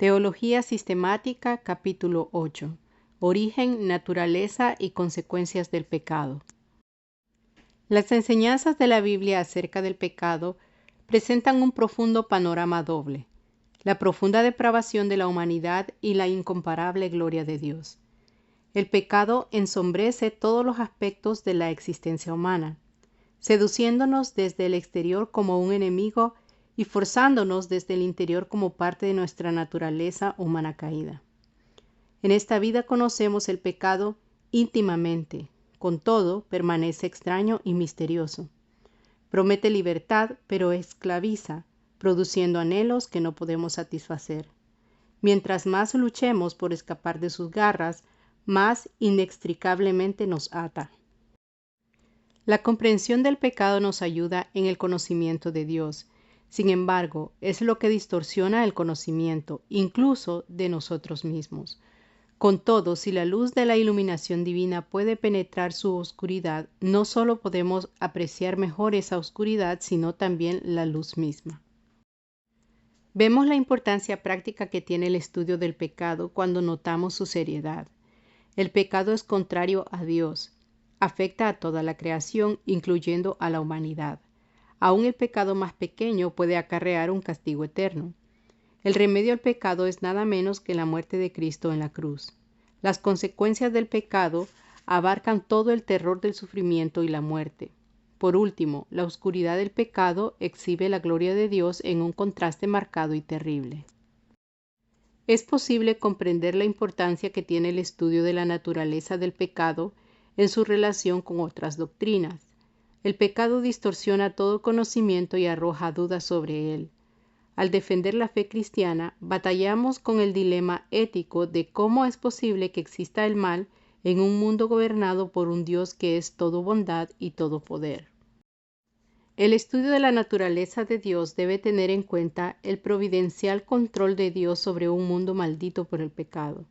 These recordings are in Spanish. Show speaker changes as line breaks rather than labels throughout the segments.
Teología Sistemática, capítulo 8. Origen, naturaleza y consecuencias del pecado. Las enseñanzas de la Biblia acerca del pecado presentan un profundo panorama doble: la profunda depravación de la humanidad y la incomparable gloria de Dios. El pecado ensombrece todos los aspectos de la existencia humana, seduciéndonos desde el exterior como un enemigo y forzándonos desde el interior como parte de nuestra naturaleza humana caída. En esta vida conocemos el pecado íntimamente, con todo permanece extraño y misterioso. Promete libertad, pero esclaviza, produciendo anhelos que no podemos satisfacer. Mientras más luchemos por escapar de sus garras, más inextricablemente nos ata. La comprensión del pecado nos ayuda en el conocimiento de Dios. Sin embargo, es lo que distorsiona el conocimiento, incluso de nosotros mismos. Con todo, si la luz de la iluminación divina puede penetrar su oscuridad, no solo podemos apreciar mejor esa oscuridad, sino también la luz misma. Vemos la importancia práctica que tiene el estudio del pecado cuando notamos su seriedad. El pecado es contrario a Dios. Afecta a toda la creación, incluyendo a la humanidad. Aún el pecado más pequeño puede acarrear un castigo eterno. El remedio al pecado es nada menos que la muerte de Cristo en la cruz. Las consecuencias del pecado abarcan todo el terror del sufrimiento y la muerte. Por último, la oscuridad del pecado exhibe la gloria de Dios en un contraste marcado y terrible. Es posible comprender la importancia que tiene el estudio de la naturaleza del pecado en su relación con otras doctrinas. El pecado distorsiona todo conocimiento y arroja dudas sobre él. Al defender la fe cristiana, batallamos con el dilema ético de cómo es posible que exista el mal en un mundo gobernado por un Dios que es todo bondad y todo poder. El estudio de la naturaleza de Dios debe tener en cuenta el providencial control de Dios sobre un mundo maldito por el pecado.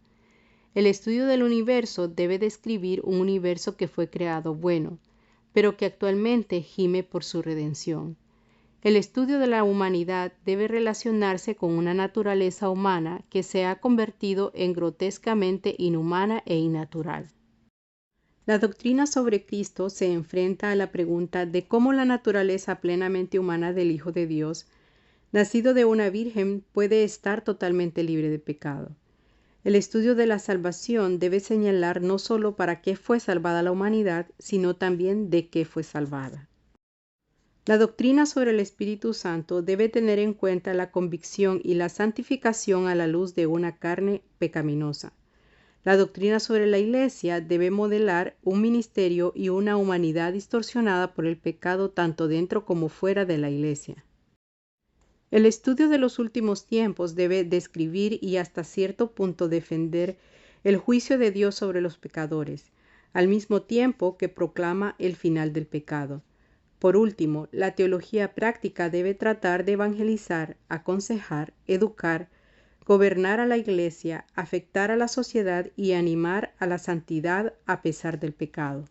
El estudio del universo debe describir un universo que fue creado bueno, pero que actualmente gime por su redención. El estudio de la humanidad debe relacionarse con una naturaleza humana que se ha convertido en grotescamente inhumana e innatural. La doctrina sobre Cristo se enfrenta a la pregunta de cómo la naturaleza plenamente humana del Hijo de Dios, nacido de una virgen, puede estar totalmente libre de pecado. El estudio de la salvación debe señalar no solo para qué fue salvada la humanidad, sino también de qué fue salvada. La doctrina sobre el Espíritu Santo debe tener en cuenta la convicción y la santificación a la luz de una carne pecaminosa. La doctrina sobre la Iglesia debe modelar un ministerio y una humanidad distorsionada por el pecado tanto dentro como fuera de la Iglesia. El estudio de los últimos tiempos debe describir y hasta cierto punto defender el juicio de Dios sobre los pecadores, al mismo tiempo que proclama el final del pecado. Por último, la teología práctica debe tratar de evangelizar, aconsejar, educar, gobernar a la Iglesia, afectar a la sociedad y animar a la santidad a pesar del pecado.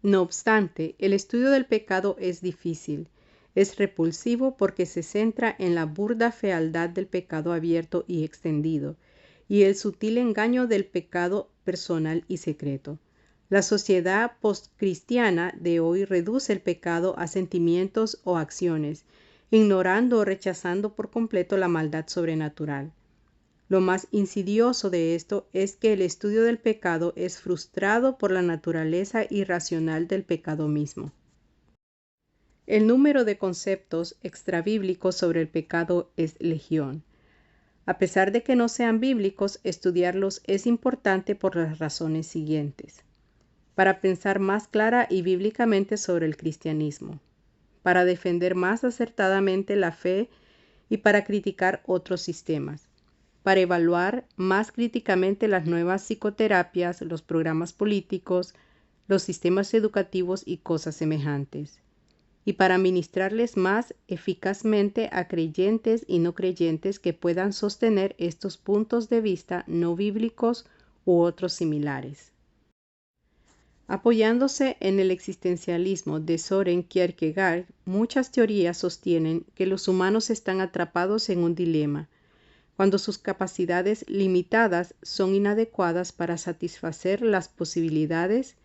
No obstante, el estudio del pecado es difícil. Es repulsivo porque se centra en la burda fealdad del pecado abierto y extendido, y el sutil engaño del pecado personal y secreto. La sociedad postcristiana de hoy reduce el pecado a sentimientos o acciones, ignorando o rechazando por completo la maldad sobrenatural. Lo más insidioso de esto es que el estudio del pecado es frustrado por la naturaleza irracional del pecado mismo. El número de conceptos extrabíblicos sobre el pecado es legión. A pesar de que no sean bíblicos, estudiarlos es importante por las razones siguientes: para pensar más clara y bíblicamente sobre el cristianismo, para defender más acertadamente la fe y para criticar otros sistemas, para evaluar más críticamente las nuevas psicoterapias, los programas políticos, los sistemas educativos y cosas semejantes, y para ministrarles más eficazmente a creyentes y no creyentes que puedan sostener estos puntos de vista no bíblicos u otros similares. Apoyándose en el existencialismo de Søren Kierkegaard, muchas teorías sostienen que los humanos están atrapados en un dilema: cuando sus capacidades limitadas son inadecuadas para satisfacer las posibilidades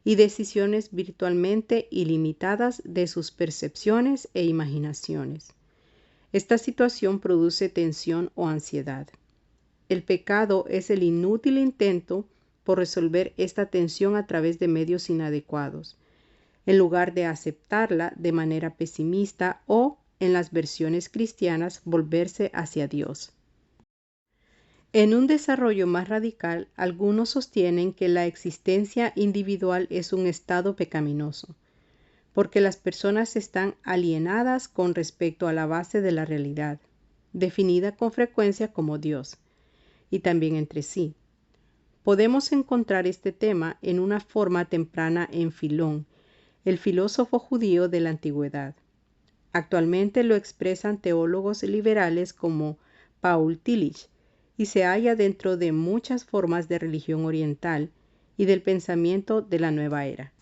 y decisiones virtualmente ilimitadas de sus percepciones e imaginaciones. Esta situación produce tensión o ansiedad. El pecado es el inútil intento por resolver esta tensión a través de medios inadecuados, en lugar de aceptarla de manera pesimista o, en las versiones cristianas, volverse hacia Dios. En un desarrollo más radical, algunos sostienen que la existencia individual es un estado pecaminoso, porque las personas están alienadas con respecto a la base de la realidad, definida con frecuencia como Dios, y también entre sí. Podemos encontrar este tema en una forma temprana en Filón, el filósofo judío de la antigüedad. Actualmente lo expresan teólogos liberales como Paul Tillich y se halla dentro de muchas formas de religión oriental y del pensamiento de la nueva era.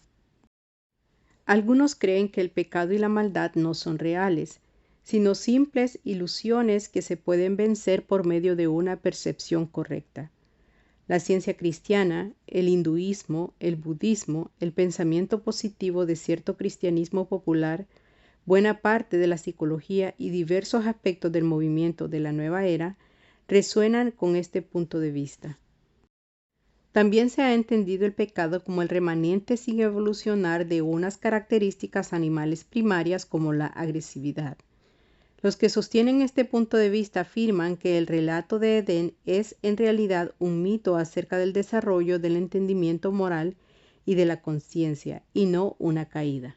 Algunos creen que el pecado y la maldad no son reales, sino simples ilusiones que se pueden vencer por medio de una percepción correcta. La ciencia cristiana, el hinduismo, el budismo, el pensamiento positivo de cierto cristianismo popular, buena parte de la psicología y diversos aspectos del movimiento de la nueva era resuenan con este punto de vista. También se ha entendido el pecado como el remanente sin evolucionar de unas características animales primarias como la agresividad. Los que sostienen este punto de vista afirman que el relato de Edén es en realidad un mito acerca del desarrollo del entendimiento moral y de la conciencia, y no una caída.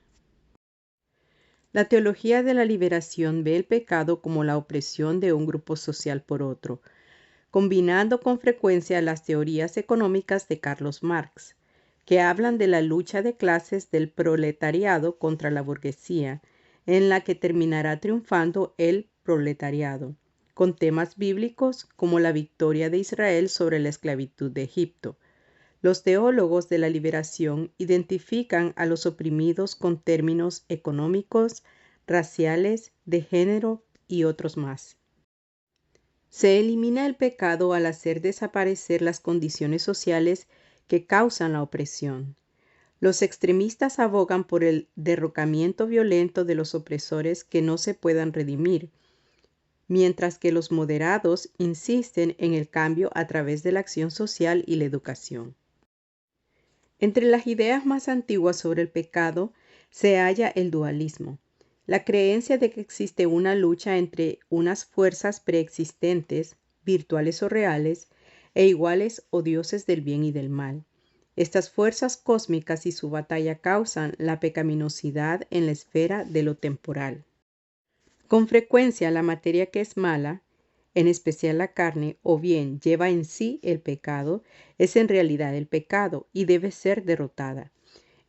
La teología de la liberación ve el pecado como la opresión de un grupo social por otro, combinando con frecuencia las teorías económicas de Carlos Marx, que hablan de la lucha de clases del proletariado contra la burguesía, en la que terminará triunfando el proletariado, con temas bíblicos como la victoria de Israel sobre la esclavitud de Egipto. Los teólogos de la liberación identifican a los oprimidos con términos económicos, raciales, de género y otros más. Se elimina el pecado al hacer desaparecer las condiciones sociales que causan la opresión. Los extremistas abogan por el derrocamiento violento de los opresores que no se puedan redimir, mientras que los moderados insisten en el cambio a través de la acción social y la educación. Entre las ideas más antiguas sobre el pecado se halla el dualismo, la creencia de que existe una lucha entre unas fuerzas preexistentes, virtuales o reales, e iguales o dioses del bien y del mal. Estas fuerzas cósmicas y su batalla causan la pecaminosidad en la esfera de lo temporal. Con frecuencia la materia que es mala, en especial la carne, o bien lleva en sí el pecado, es en realidad el pecado y debe ser derrotada.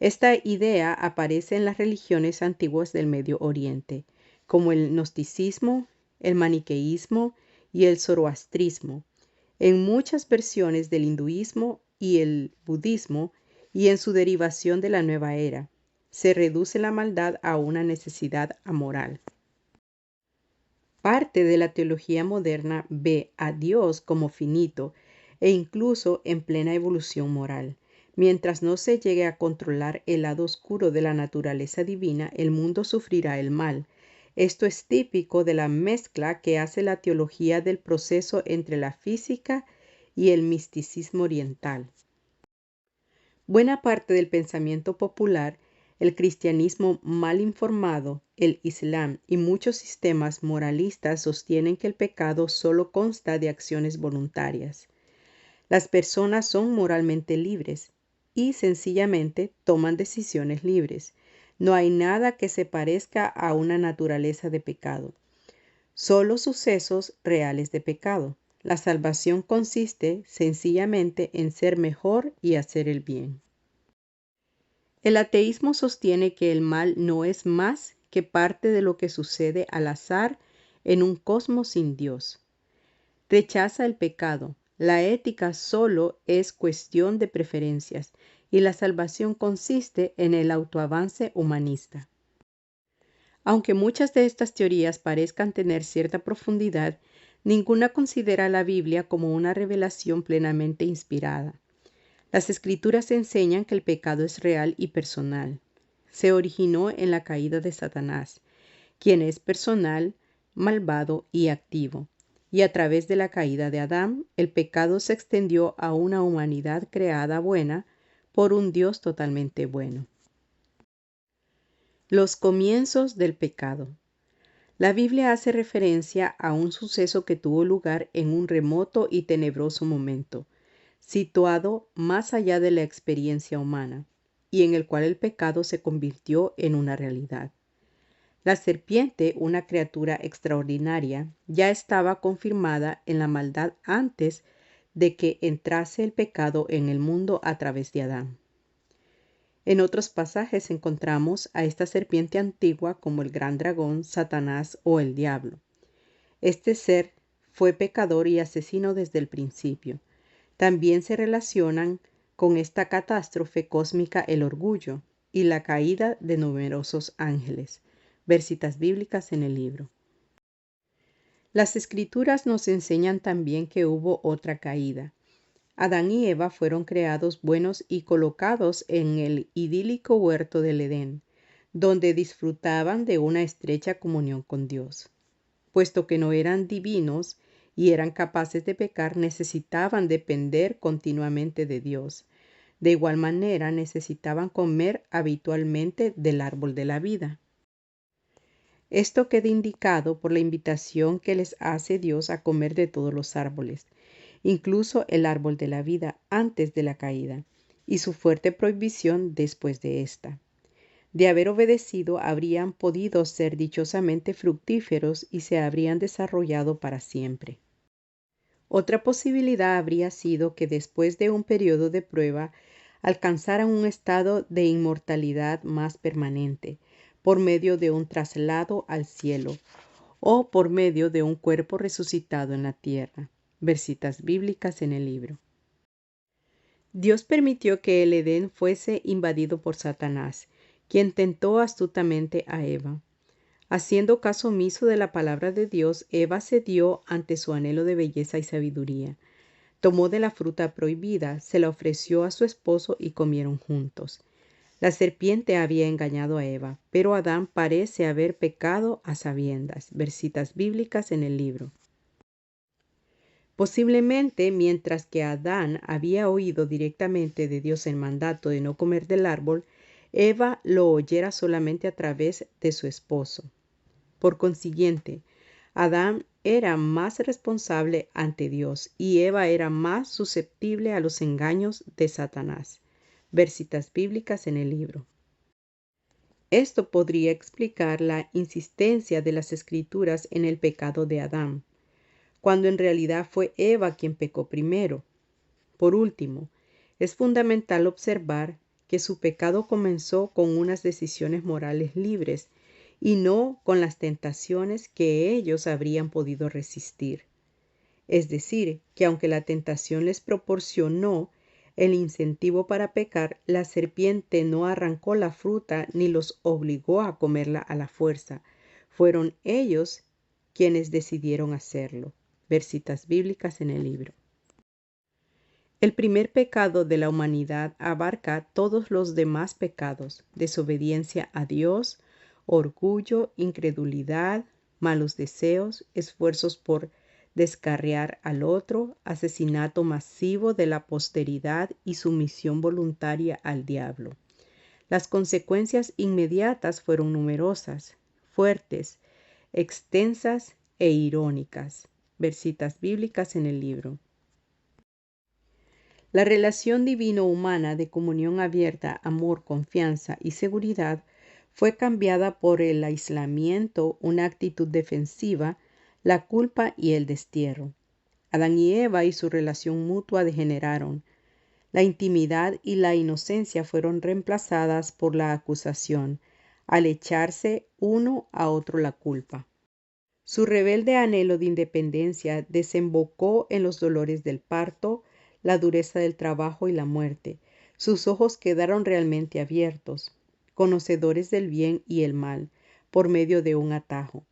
Esta idea aparece en las religiones antiguas del Medio Oriente, como el gnosticismo, el maniqueísmo y el zoroastrismo, en muchas versiones del hinduismo y el budismo, y en su derivación de la nueva era. Se reduce la maldad a una necesidad amoral. Parte de la teología moderna ve a Dios como finito e incluso en plena evolución moral. Mientras no se llegue a controlar el lado oscuro de la naturaleza divina, el mundo sufrirá el mal. Esto es típico de la mezcla que hace la teología del proceso entre la física y el misticismo oriental. Buena parte del pensamiento popular, el cristianismo mal informado, el islam y muchos sistemas moralistas sostienen que el pecado solo consta de acciones voluntarias. Las personas son moralmente libres y sencillamente toman decisiones libres. No hay nada que se parezca a una naturaleza de pecado. Solo sucesos reales de pecado. La salvación consiste sencillamente en ser mejor y hacer el bien. El ateísmo sostiene que el mal no es más que parte de lo que sucede al azar en un cosmos sin Dios. Rechaza el pecado. La ética solo es cuestión de preferencias y la salvación consiste en el autoavance humanista. Aunque muchas de estas teorías parezcan tener cierta profundidad, Ninguna considera la Biblia como una revelación plenamente inspirada. Las Escrituras enseñan que el pecado es real y personal. Se originó en la caída de Satanás, quien es personal, malvado y activo. Y a través de la caída de Adán, el pecado se extendió a una humanidad creada buena por un Dios totalmente bueno. Los comienzos del pecado. La Biblia hace referencia a un suceso que tuvo lugar en un remoto y tenebroso momento, situado más allá de la experiencia humana, y en el cual el pecado se convirtió en una realidad. La serpiente, una criatura extraordinaria, ya estaba confirmada en la maldad antes de que entrase el pecado en el mundo a través de Adán. En otros pasajes encontramos a esta serpiente antigua como el gran dragón, Satanás o el diablo. Este ser fue pecador y asesino desde el principio. También se relacionan con esta catástrofe cósmica el orgullo y la caída de numerosos ángeles. Ver citas bíblicas en el libro. Las Escrituras nos enseñan también que hubo otra caída. Adán y Eva fueron creados buenos y colocados en el idílico huerto del Edén, donde disfrutaban de una estrecha comunión con Dios. Puesto que no eran divinos y eran capaces de pecar, necesitaban depender continuamente de Dios. De igual manera, necesitaban comer habitualmente del árbol de la vida. Esto queda indicado por la invitación que les hace Dios a comer de todos los árboles, incluso el árbol de la vida antes de la caída, y su fuerte prohibición después de esta. De haber obedecido, habrían podido ser dichosamente fructíferos y se habrían desarrollado para siempre. Otra posibilidad habría sido que después de un periodo de prueba alcanzaran un estado de inmortalidad más permanente, por medio de un traslado al cielo o por medio de un cuerpo resucitado en la tierra. Ver citas bíblicas en el libro. Dios permitió que el Edén fuese invadido por Satanás, quien tentó astutamente a Eva. Haciendo caso omiso de la palabra de Dios, Eva cedió ante su anhelo de belleza y sabiduría. Tomó de la fruta prohibida, se la ofreció a su esposo y comieron juntos. La serpiente había engañado a Eva, pero Adán parece haber pecado a sabiendas. Ver citas bíblicas en el libro. Posiblemente, mientras que Adán había oído directamente de Dios el mandato de no comer del árbol, Eva lo oyera solamente a través de su esposo. Por consiguiente, Adán era más responsable ante Dios y Eva era más susceptible a los engaños de Satanás. Ver citas bíblicas en el libro. Esto podría explicar la insistencia de las Escrituras en el pecado de Adán, cuando en realidad fue Eva quien pecó primero. Por último, es fundamental observar que su pecado comenzó con unas decisiones morales libres y no con las tentaciones que ellos habrían podido resistir. Es decir, que aunque la tentación les proporcionó el incentivo para pecar, la serpiente no arrancó la fruta ni los obligó a comerla a la fuerza. Fueron ellos quienes decidieron hacerlo. Ver citas bíblicas en el libro. El primer pecado de la humanidad abarca todos los demás pecados: desobediencia a Dios, orgullo, incredulidad, malos deseos, esfuerzos por descarriar al otro, asesinato masivo de la posteridad y sumisión voluntaria al diablo. Las consecuencias inmediatas fueron numerosas, fuertes, extensas e irónicas. Ver citas bíblicas en el libro. La relación divino-humana de comunión abierta, amor, confianza y seguridad fue cambiada por el aislamiento, una actitud defensiva, la culpa y el destierro. Adán y Eva y su relación mutua degeneraron. La intimidad y la inocencia fueron reemplazadas por la acusación, al echarse uno a otro la culpa. Su rebelde anhelo de independencia desembocó en los dolores del parto, la dureza del trabajo y la muerte. Sus ojos quedaron realmente abiertos, conocedores del bien y el mal, por medio de un atajo.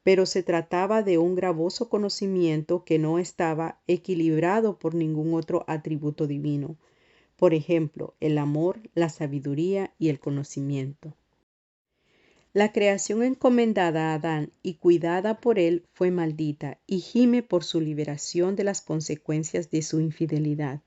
pero se trataba de un gravoso conocimiento que no estaba equilibrado por ningún otro atributo divino. Por ejemplo, el amor, la sabiduría y el conocimiento. La creación encomendada a Adán y cuidada por él fue maldita y gime por su liberación de las consecuencias de su infidelidad.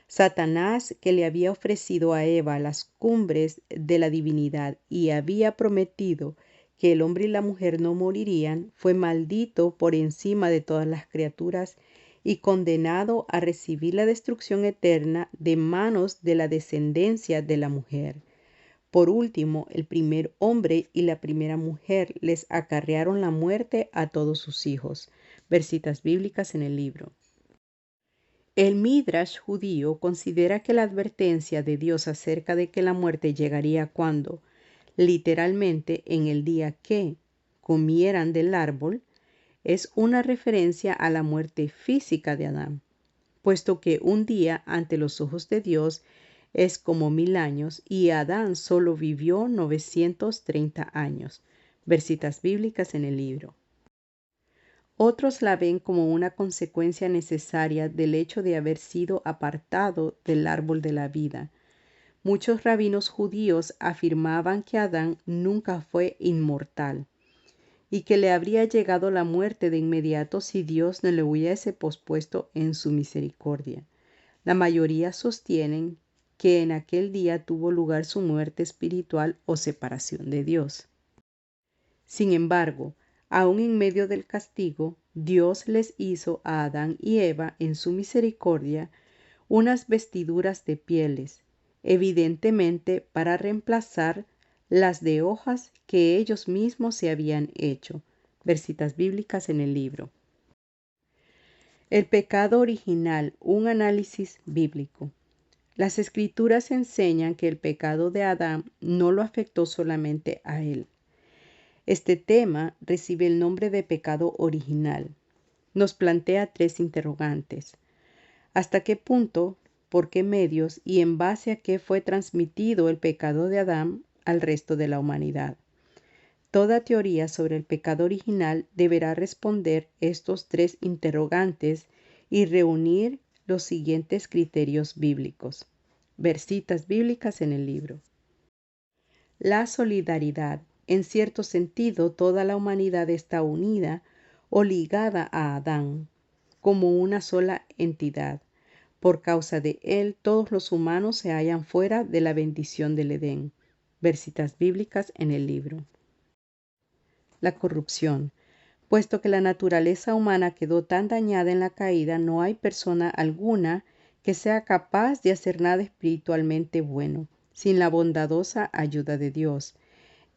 Satanás, que le había ofrecido a Eva las cumbres de la divinidad y había prometido que el hombre y la mujer no morirían, fue maldito por encima de todas las criaturas y condenado a recibir la destrucción eterna de manos de la descendencia de la mujer. Por último, el primer hombre y la primera mujer les acarrearon la muerte a todos sus hijos. Versitas bíblicas en el libro. El Midrash judío considera que la advertencia de Dios acerca de que la muerte llegaría cuando, literalmente en el día que comieran del árbol, es una referencia a la muerte física de Adán, puesto que un día ante los ojos de Dios es como 1000 años y Adán solo vivió 930 años. Versitas bíblicas en el libro. Otros la ven como una consecuencia necesaria del hecho de haber sido apartado del árbol de la vida. Muchos rabinos judíos afirmaban que Adán nunca fue inmortal y que le habría llegado la muerte de inmediato si Dios no le hubiese pospuesto en su misericordia. La mayoría sostienen que en aquel día tuvo lugar su muerte espiritual o separación de Dios. Sin embargo, aun en medio del castigo, Dios les hizo a Adán y Eva en su misericordia unas vestiduras de pieles, evidentemente para reemplazar las de hojas que ellos mismos se habían hecho. Versitas bíblicas en el libro. El pecado original, un análisis bíblico. Las escrituras enseñan que el pecado de Adán no lo afectó solamente a él. Este tema recibe el nombre de pecado original. Nos plantea 3 interrogantes. ¿Hasta qué punto, por qué medios y en base a qué fue transmitido el pecado de Adán al resto de la humanidad? Toda teoría sobre el pecado original deberá responder estos 3 interrogantes y reunir los siguientes criterios bíblicos. Versitas bíblicas en el libro. La solidaridad. En cierto sentido, toda la humanidad está unida o ligada a Adán como una sola entidad. Por causa de él, todos los humanos se hallan fuera de la bendición del Edén. Versitas bíblicas en el libro. La corrupción. Puesto que la naturaleza humana quedó tan dañada en la caída, no hay persona alguna que sea capaz de hacer nada espiritualmente bueno, sin la bondadosa ayuda de Dios.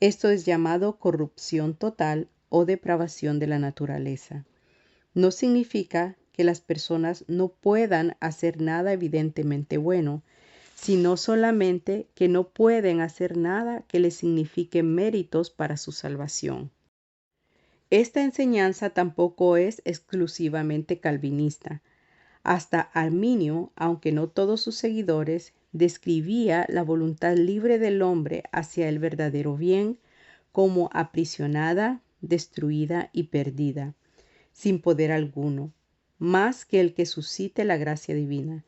Esto es llamado corrupción total o depravación de la naturaleza. No significa que las personas no puedan hacer nada evidentemente bueno, sino solamente que no pueden hacer nada que les signifique méritos para su salvación. Esta enseñanza tampoco es exclusivamente calvinista. Hasta Arminio, aunque no todos sus seguidores, describía la voluntad libre del hombre hacia el verdadero bien como aprisionada, destruida y perdida, sin poder alguno, más que el que suscite la gracia divina.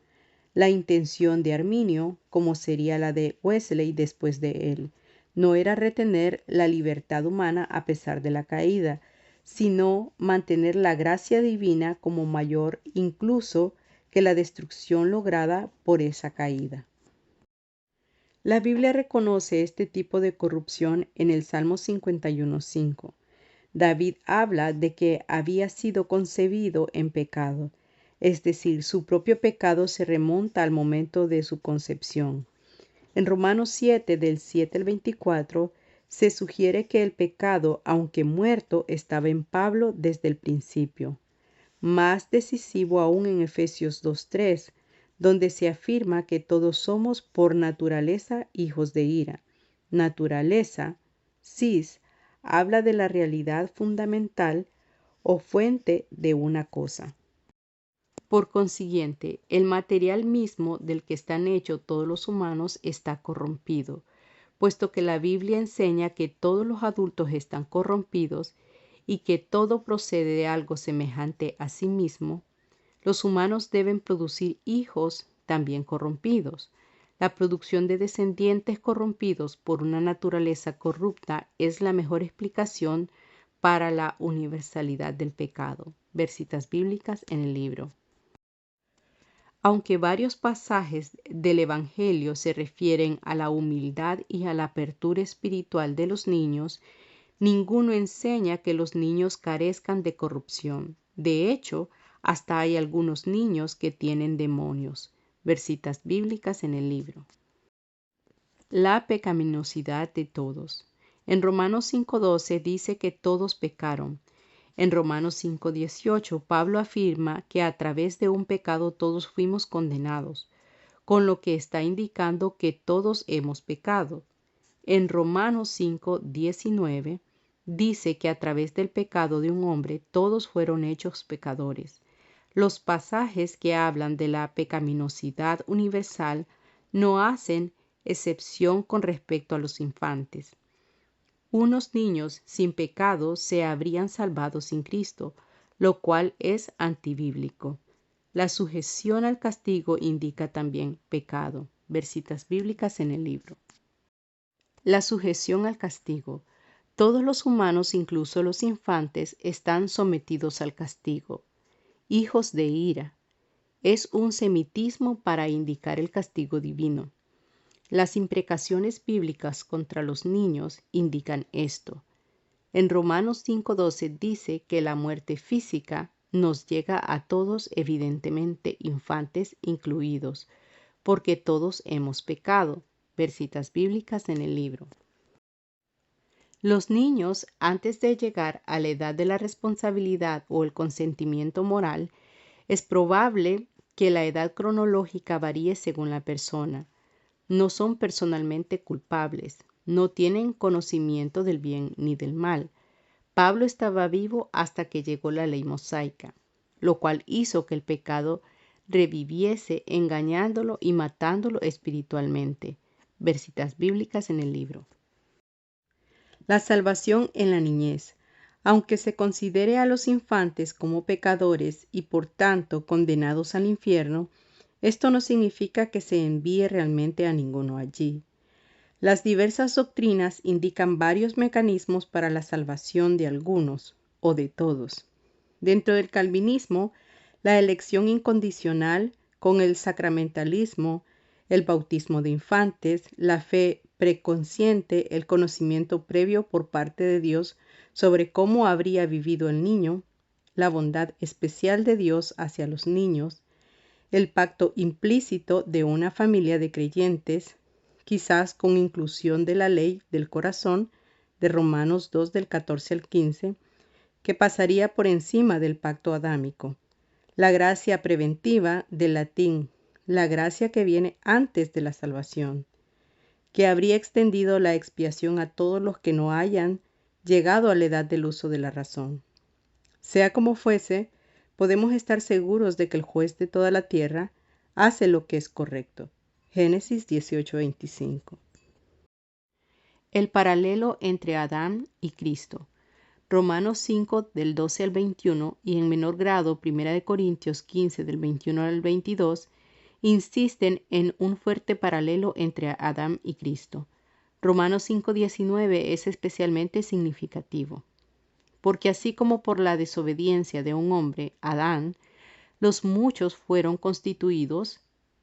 La intención de Arminio, como sería la de Wesley después de él, no era retener la libertad humana a pesar de la caída, sino mantener la gracia divina como mayor incluso que la destrucción lograda por esa caída. La Biblia reconoce este tipo de corrupción en el Salmo 51:5. David habla de que había sido concebido en pecado, es decir, su propio pecado se remonta al momento de su concepción. En Romanos 7, del 7 al 24, se sugiere que el pecado, aunque muerto, estaba en Pablo desde el principio. Más decisivo aún en Efesios 2:3, donde se afirma que todos somos por naturaleza hijos de ira. Naturaleza, sis, habla de la realidad fundamental o fuente de una cosa. Por consiguiente, el material mismo del que están hechos todos los humanos está corrompido, puesto que la Biblia enseña que todos los adultos están corrompidos y que todo procede de algo semejante a sí mismo, los humanos deben producir hijos también corrompidos. La producción de descendientes corrompidos por una naturaleza corrupta es la mejor explicación para la universalidad del pecado. Ver citas bíblicas en el libro. Aunque varios pasajes del Evangelio se refieren a la humildad y a la apertura espiritual de los niños, ninguno enseña que los niños carezcan de corrupción. De hecho, hasta hay algunos niños que tienen demonios. Ver citas bíblicas en el libro. La pecaminosidad de todos. En Romanos 5:12 dice que todos pecaron. En Romanos 5:18 Pablo afirma que a través de un pecado todos fuimos condenados, con lo que está indicando que todos hemos pecado. En Romanos 5:19 dice que a través del pecado de un hombre todos fueron hechos pecadores. Los pasajes que hablan de la pecaminosidad universal no hacen excepción con respecto a los infantes. Unos niños sin pecado se habrían salvado sin Cristo, lo cual es antibíblico. La sujeción al castigo indica también pecado. Ver citas bíblicas en el libro. La sujeción al castigo. Todos los humanos, incluso los infantes, están sometidos al castigo. Hijos de ira. Es un semitismo para indicar el castigo divino. Las imprecaciones bíblicas contra los niños indican esto. En Romanos 5:12 dice que la muerte física nos llega a todos, evidentemente infantes incluidos, porque todos hemos pecado. Ver citas bíblicas en el libro. Los niños, antes de llegar a la edad de la responsabilidad o el consentimiento moral, es probable que la edad cronológica varíe según la persona. No son personalmente culpables, no tienen conocimiento del bien ni del mal. Pablo estaba vivo hasta que llegó la ley mosaica, lo cual hizo que el pecado reviviese engañándolo y matándolo espiritualmente. Ver citas bíblicas en el libro. La salvación en la niñez. Aunque se considere a los infantes como pecadores y por tanto condenados al infierno, esto no significa que se envíe realmente a ninguno allí. Las diversas doctrinas indican varios mecanismos para la salvación de algunos o de todos. Dentro del calvinismo, la elección incondicional con el sacramentalismo, el bautismo de infantes, la fe preconsciente, el conocimiento previo por parte de Dios sobre cómo habría vivido el niño, la bondad especial de Dios hacia los niños, el pacto implícito de una familia de creyentes, quizás con inclusión de la ley del corazón de Romanos 2 del 14 al 15, que pasaría por encima del pacto adámico. La gracia preventiva, del latín, la gracia que viene antes de la salvación, que habría extendido la expiación a todos los que no hayan llegado a la edad del uso de la razón. Sea como fuese, podemos estar seguros de que el juez de toda la tierra hace lo que es correcto. Génesis 18:25. El paralelo entre Adán y Cristo. Romanos 5 del 12 al 21 y en menor grado 1 Corintios 15 del 21 al 22 insisten en un fuerte paralelo entre Adán y Cristo. Romanos 5:19 es especialmente significativo. Porque así como por la desobediencia de un hombre, Adán, los muchos fueron constituidos,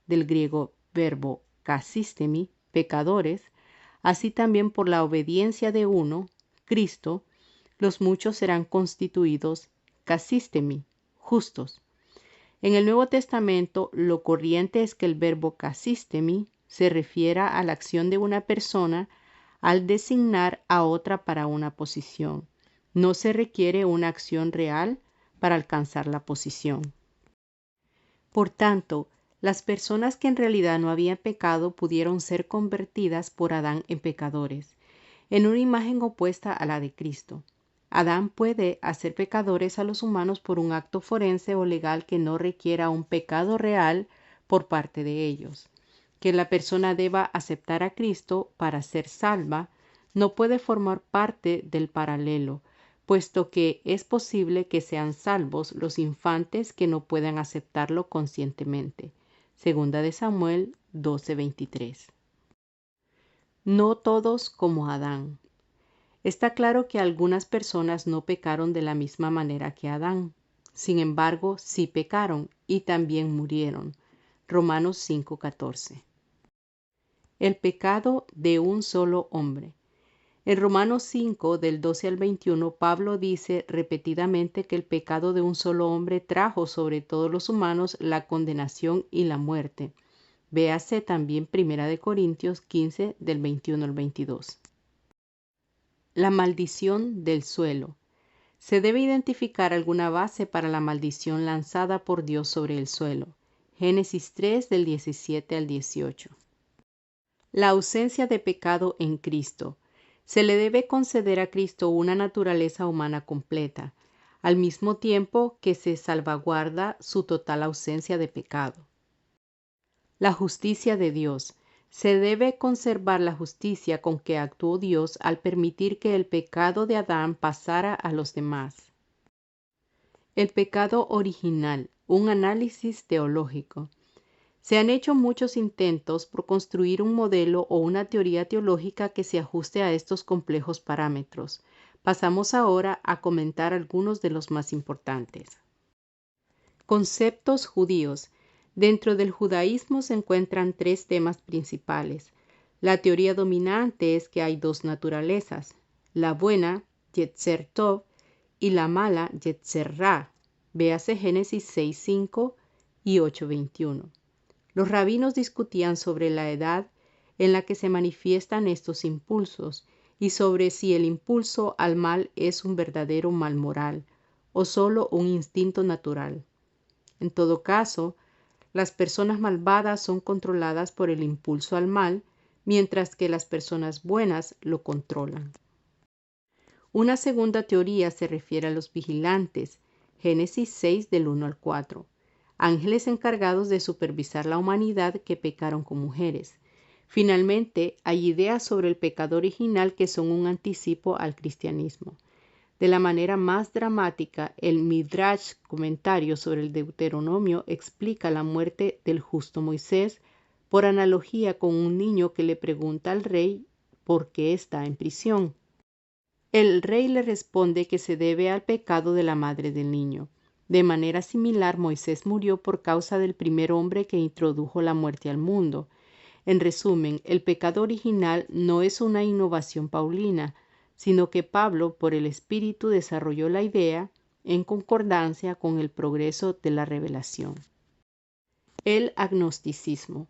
del griego verbo kasistemi, pecadores, así también por la obediencia de uno, Cristo, los muchos serán constituidos kasistemi, justos. En el Nuevo Testamento, lo corriente es que el verbo kasistemi se refiera a la acción de una persona al designar a otra para una posición. No se requiere una acción real para alcanzar la posición. Por tanto, las personas que en realidad no habían pecado pudieron ser convertidas por Adán en pecadores, en una imagen opuesta a la de Cristo. Adán puede hacer pecadores a los humanos por un acto forense o legal que no requiera un pecado real por parte de ellos. Que la persona deba aceptar a Cristo para ser salva no puede formar parte del paralelo, puesto que es posible que sean salvos los infantes que no puedan aceptarlo conscientemente. Segunda de Samuel 12:23. No todos como Adán. Está claro que algunas personas no pecaron de la misma manera que Adán. Sin embargo, sí pecaron y también murieron. Romanos 5:14. El pecado de un solo hombre. En Romanos 5, del 12 al 21, Pablo dice repetidamente que el pecado de un solo hombre trajo sobre todos los humanos la condenación y la muerte. Véase también 1 Corintios 15, del 21 al 22. La maldición del suelo. Se debe identificar alguna base para la maldición lanzada por Dios sobre el suelo. Génesis 3, del 17 al 18. La ausencia de pecado en Cristo. Se le debe conceder a Cristo una naturaleza humana completa, al mismo tiempo que se salvaguarda su total ausencia de pecado. La justicia de Dios. Se debe conservar la justicia con que actuó Dios al permitir que el pecado de Adán pasara a los demás. El pecado original. Un análisis teológico. Se han hecho muchos intentos por construir un modelo o una teoría teológica que se ajuste a estos complejos parámetros. Pasamos ahora a comentar algunos de los más importantes. Conceptos judíos. Dentro del judaísmo se encuentran tres temas principales. La teoría dominante es que hay dos naturalezas, la buena, Yetzer Tov, y la mala, Yetzer Ra. Véase Génesis 6:5 y 8:21. Los rabinos discutían sobre la edad en la que se manifiestan estos impulsos y sobre si el impulso al mal es un verdadero mal moral o solo un instinto natural. En todo caso, las personas malvadas son controladas por el impulso al mal, mientras que las personas buenas lo controlan. Una segunda teoría se refiere a los vigilantes, Génesis 6 del 1 al 4. Ángeles encargados de supervisar la humanidad que pecaron con mujeres. Finalmente, hay ideas sobre el pecado original que son un anticipo al cristianismo. De la manera más dramática, el Midrash, comentario sobre el Deuteronomio, explica la muerte del justo Moisés por analogía con un niño que le pregunta al rey por qué está en prisión. El rey le responde que se debe al pecado de la madre del niño. De manera similar, Moisés murió por causa del primer hombre que introdujo la muerte al mundo. En resumen, el pecado original no es una innovación paulina, sino que Pablo, por el Espíritu, desarrolló la idea en concordancia con el progreso de la revelación. El agnosticismo.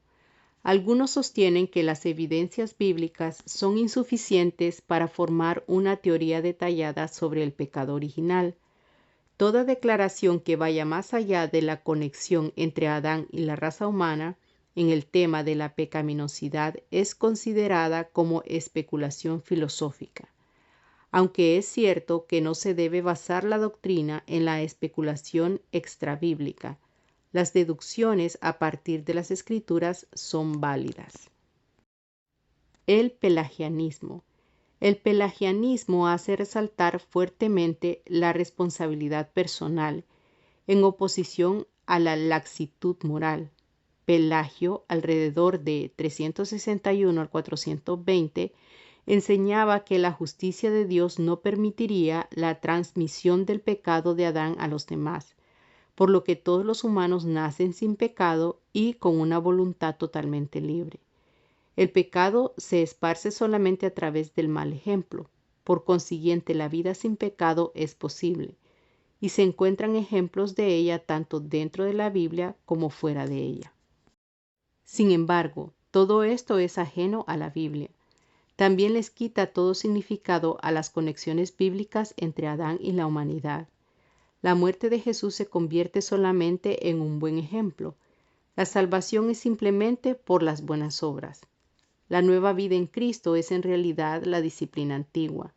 Algunos sostienen que las evidencias bíblicas son insuficientes para formar una teoría detallada sobre el pecado original. Toda declaración que vaya más allá de la conexión entre Adán y la raza humana en el tema de la pecaminosidad es considerada como especulación filosófica, aunque es cierto que no se debe basar la doctrina en la especulación extrabíblica. Las deducciones a partir de las escrituras son válidas. El pelagianismo. El pelagianismo hace resaltar fuertemente la responsabilidad personal en oposición a la laxitud moral. Pelagio, alrededor de 361 al 420, enseñaba que la justicia de Dios no permitiría la transmisión del pecado de Adán a los demás, por lo que todos los humanos nacen sin pecado y con una voluntad totalmente libre. El pecado se esparce solamente a través del mal ejemplo. Por consiguiente, la vida sin pecado es posible, y se encuentran ejemplos de ella tanto dentro de la Biblia como fuera de ella. Sin embargo, todo esto es ajeno a la Biblia. También les quita todo significado a las conexiones bíblicas entre Adán y la humanidad. La muerte de Jesús se convierte solamente en un buen ejemplo. La salvación es simplemente por las buenas obras. La nueva vida en Cristo es en realidad la disciplina antigua.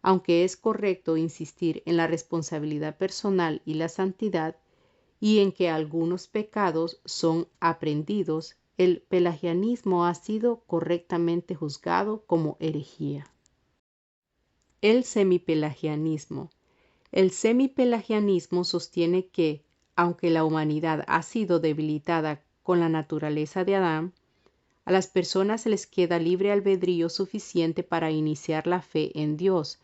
Aunque es correcto insistir en la responsabilidad personal y la santidad, y en que algunos pecados son aprendidos, el pelagianismo ha sido correctamente juzgado como herejía. El semipelagianismo. El semipelagianismo sostiene que, aunque la humanidad ha sido debilitada con la naturaleza de Adán, a las personas se les queda libre albedrío suficiente para iniciar la fe en Dios,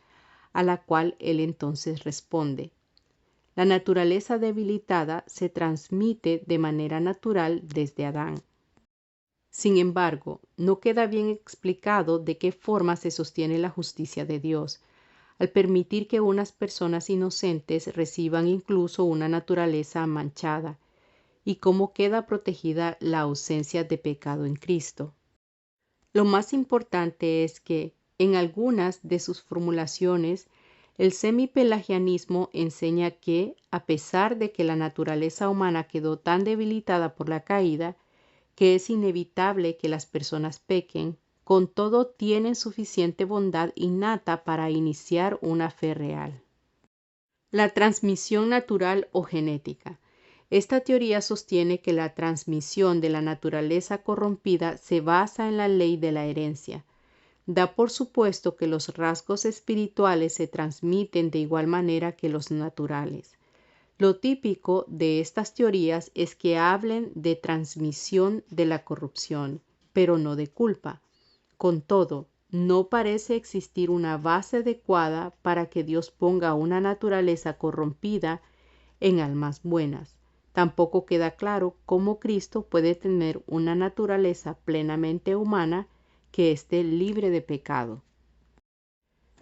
a la cual Él entonces responde. La naturaleza debilitada se transmite de manera natural desde Adán. Sin embargo, no queda bien explicado de qué forma se sostiene la justicia de Dios, al permitir que unas personas inocentes reciban incluso una naturaleza manchada, y cómo queda protegida la ausencia de pecado en Cristo. Lo más importante es que, en algunas de sus formulaciones, el semipelagianismo enseña que, a pesar de que la naturaleza humana quedó tan debilitada por la caída, que es inevitable que las personas pequen, con todo tienen suficiente bondad innata para iniciar una fe real. La transmisión natural o genética. Esta teoría sostiene que la transmisión de la naturaleza corrompida se basa en la ley de la herencia. Da por supuesto que los rasgos espirituales se transmiten de igual manera que los naturales. Lo típico de estas teorías es que hablen de transmisión de la corrupción, pero no de culpa. Con todo, no parece existir una base adecuada para que Dios ponga una naturaleza corrompida en almas buenas. Tampoco queda claro cómo Cristo puede tener una naturaleza plenamente humana que esté libre de pecado.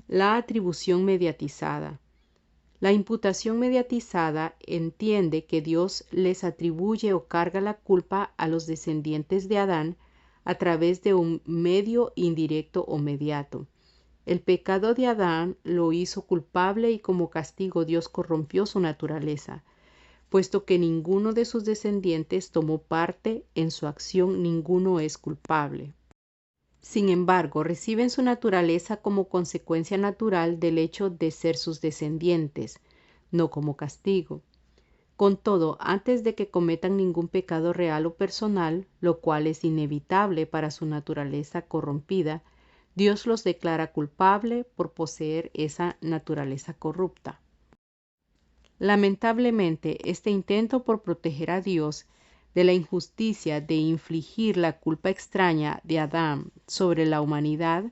La atribución mediatizada. La imputación mediatizada entiende que Dios les atribuye o carga la culpa a los descendientes de Adán a través de un medio indirecto o mediato. El pecado de Adán lo hizo culpable y como castigo Dios corrompió su naturaleza. Puesto que ninguno de sus descendientes tomó parte en su acción, ninguno es culpable. Sin embargo, reciben su naturaleza como consecuencia natural del hecho de ser sus descendientes, no como castigo. Con todo, antes de que cometan ningún pecado real o personal, lo cual es inevitable para su naturaleza corrompida, Dios los declara culpable por poseer esa naturaleza corrupta. Lamentablemente, este intento por proteger a Dios de la injusticia de infligir la culpa extraña de Adán sobre la humanidad,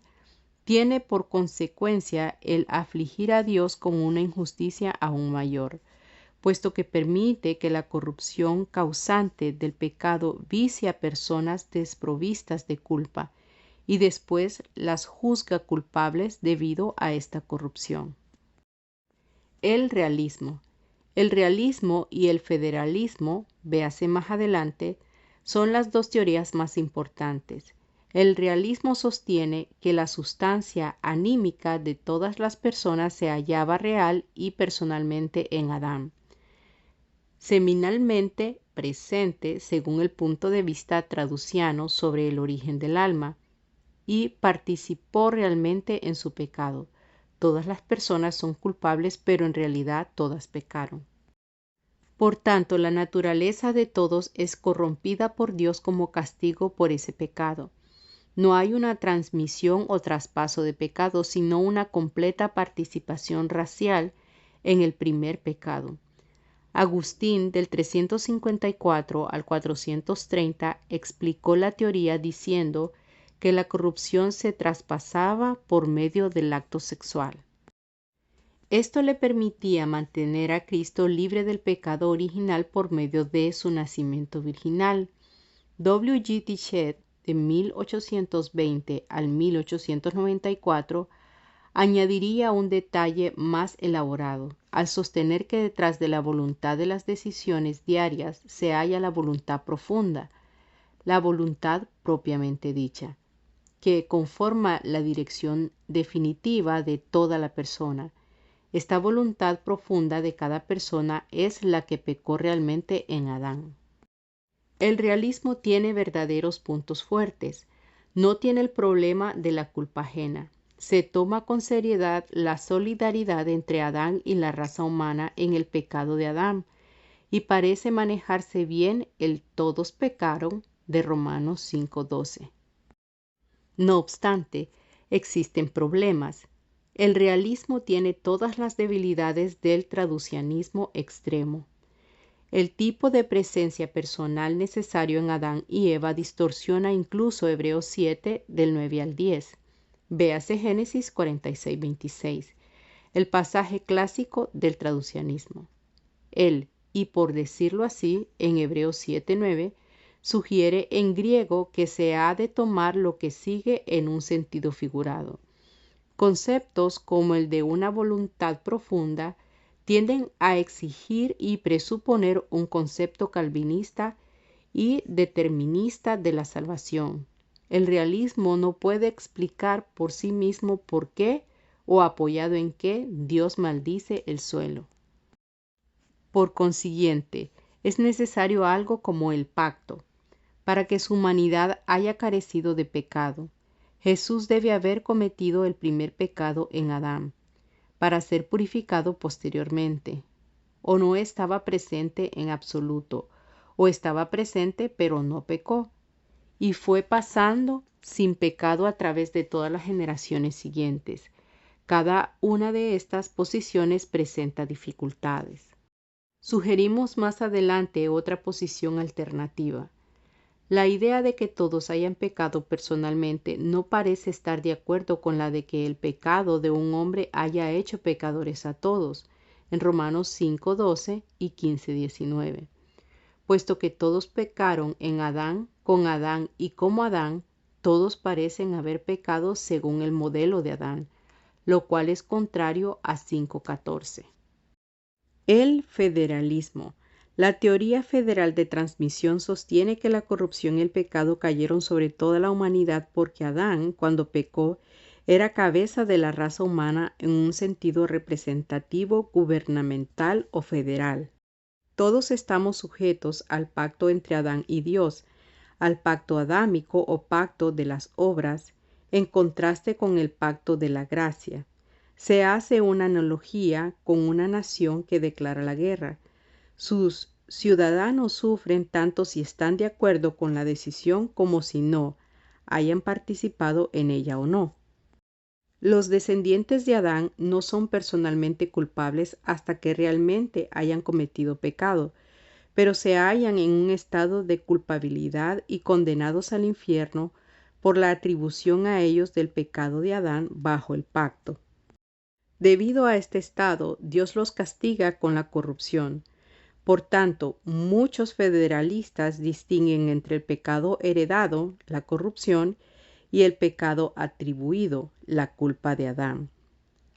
tiene por consecuencia el afligir a Dios con una injusticia aún mayor, puesto que permite que la corrupción causante del pecado vicie a personas desprovistas de culpa y después las juzga culpables debido a esta corrupción. El realismo. El realismo y el federalismo, véase más adelante, son las dos teorías más importantes. El realismo sostiene que la sustancia anímica de todas las personas se hallaba real y personalmente en Adán, seminalmente presente según el punto de vista traduciano sobre el origen del alma, y participó realmente en su pecado. Todas las personas son culpables, pero en realidad todas pecaron. Por tanto, la naturaleza de todos es corrompida por Dios como castigo por ese pecado. No hay una transmisión o traspaso de pecado, sino una completa participación racial en el primer pecado. Agustín, del 354 al 430, explicó la teoría diciendo que la corrupción se traspasaba por medio del acto sexual. Esto le permitía mantener a Cristo libre del pecado original por medio de su nacimiento virginal. W. G. Tichet, de 1820 al 1894, añadiría un detalle más elaborado, al sostener que detrás de la voluntad de las decisiones diarias se halla la voluntad profunda, la voluntad propiamente dicha, que conforma la dirección definitiva de toda la persona. Esta voluntad profunda de cada persona es la que pecó realmente en Adán. El realismo tiene verdaderos puntos fuertes. No tiene el problema de la culpa ajena. Se toma con seriedad la solidaridad entre Adán y la raza humana en el pecado de Adán, y parece manejarse bien el todos pecaron de Romanos 5:12. No obstante, existen problemas. El realismo tiene todas las debilidades del traducianismo extremo. El tipo de presencia personal necesario en Adán y Eva distorsiona incluso Hebreos 7 del 9 al 10. Véase Génesis 46:26, el pasaje clásico del traducianismo. Y por decirlo así, en Hebreos 7:9, sugiere en griego que se ha de tomar lo que sigue en un sentido figurado. Conceptos como el de una voluntad profunda tienden a exigir y presuponer un concepto calvinista y determinista de la salvación. El realismo no puede explicar por sí mismo por qué o apoyado en qué Dios maldice el suelo. Por consiguiente, es necesario algo como el pacto, para que su humanidad haya carecido de pecado. Jesús debe haber cometido el primer pecado en Adán, para ser purificado posteriormente. O no estaba presente en absoluto, o estaba presente pero no pecó, y fue pasando sin pecado a través de todas las generaciones siguientes. Cada una de estas posiciones presenta dificultades. Sugerimos más adelante otra posición alternativa. La idea de que todos hayan pecado personalmente no parece estar de acuerdo con la de que el pecado de un hombre haya hecho pecadores a todos, en Romanos 5:12 y 15:19. Puesto que todos pecaron en Adán, con Adán y como Adán, todos parecen haber pecado según el modelo de Adán, lo cual es contrario a 5:14. El federalismo. La teoría federal de transmisión sostiene que la corrupción y el pecado cayeron sobre toda la humanidad porque Adán, cuando pecó, era cabeza de la raza humana en un sentido representativo, gubernamental o federal. Todos estamos sujetos al pacto entre Adán y Dios, al pacto adámico o pacto de las obras, en contraste con el pacto de la gracia. Se hace una analogía con una nación que declara la guerra. Sus ciudadanos sufren tanto si están de acuerdo con la decisión como si no hayan participado en ella o no. Los descendientes de Adán no son personalmente culpables hasta que realmente hayan cometido pecado, pero se hallan en un estado de culpabilidad y condenados al infierno por la atribución a ellos del pecado de Adán bajo el pacto. Debido a este estado, Dios los castiga con la corrupción. Por tanto, muchos federalistas distinguen entre el pecado heredado, la corrupción, y el pecado atribuido, la culpa de Adán.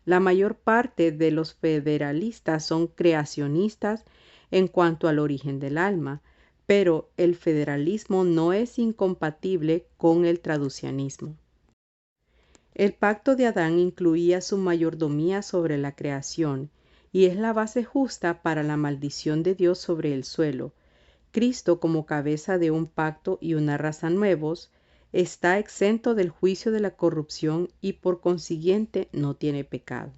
La mayor parte de los federalistas son creacionistas en cuanto al origen del alma, pero el federalismo no es incompatible con el traducianismo. El pacto de Adán incluía su mayordomía sobre la creación y es la base justa para la maldición de Dios sobre el suelo. Cristo, como cabeza de un pacto y una raza nuevos, está exento del juicio de la corrupción y por consiguiente no tiene pecado.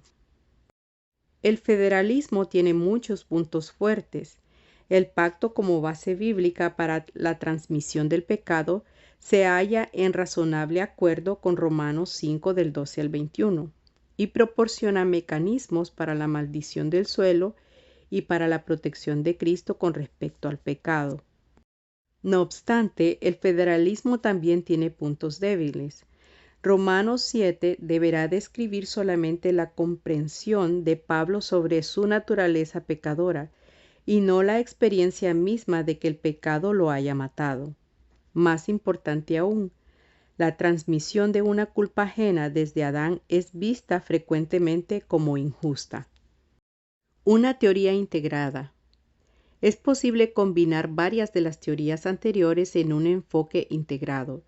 El federalismo tiene muchos puntos fuertes. El pacto como base bíblica para la transmisión del pecado se halla en razonable acuerdo con Romanos 5 del 12 al 21 y proporciona mecanismos para la maldición del suelo y para la protección de Cristo con respecto al pecado. No obstante, el federalismo también tiene puntos débiles. Romanos 7 deberá describir solamente la comprensión de Pablo sobre su naturaleza pecadora y no la experiencia misma de que el pecado lo haya matado. Más importante aún, la transmisión de una culpa ajena desde Adán es vista frecuentemente como injusta. Una teoría integrada. Es posible combinar varias de las teorías anteriores en un enfoque integrado.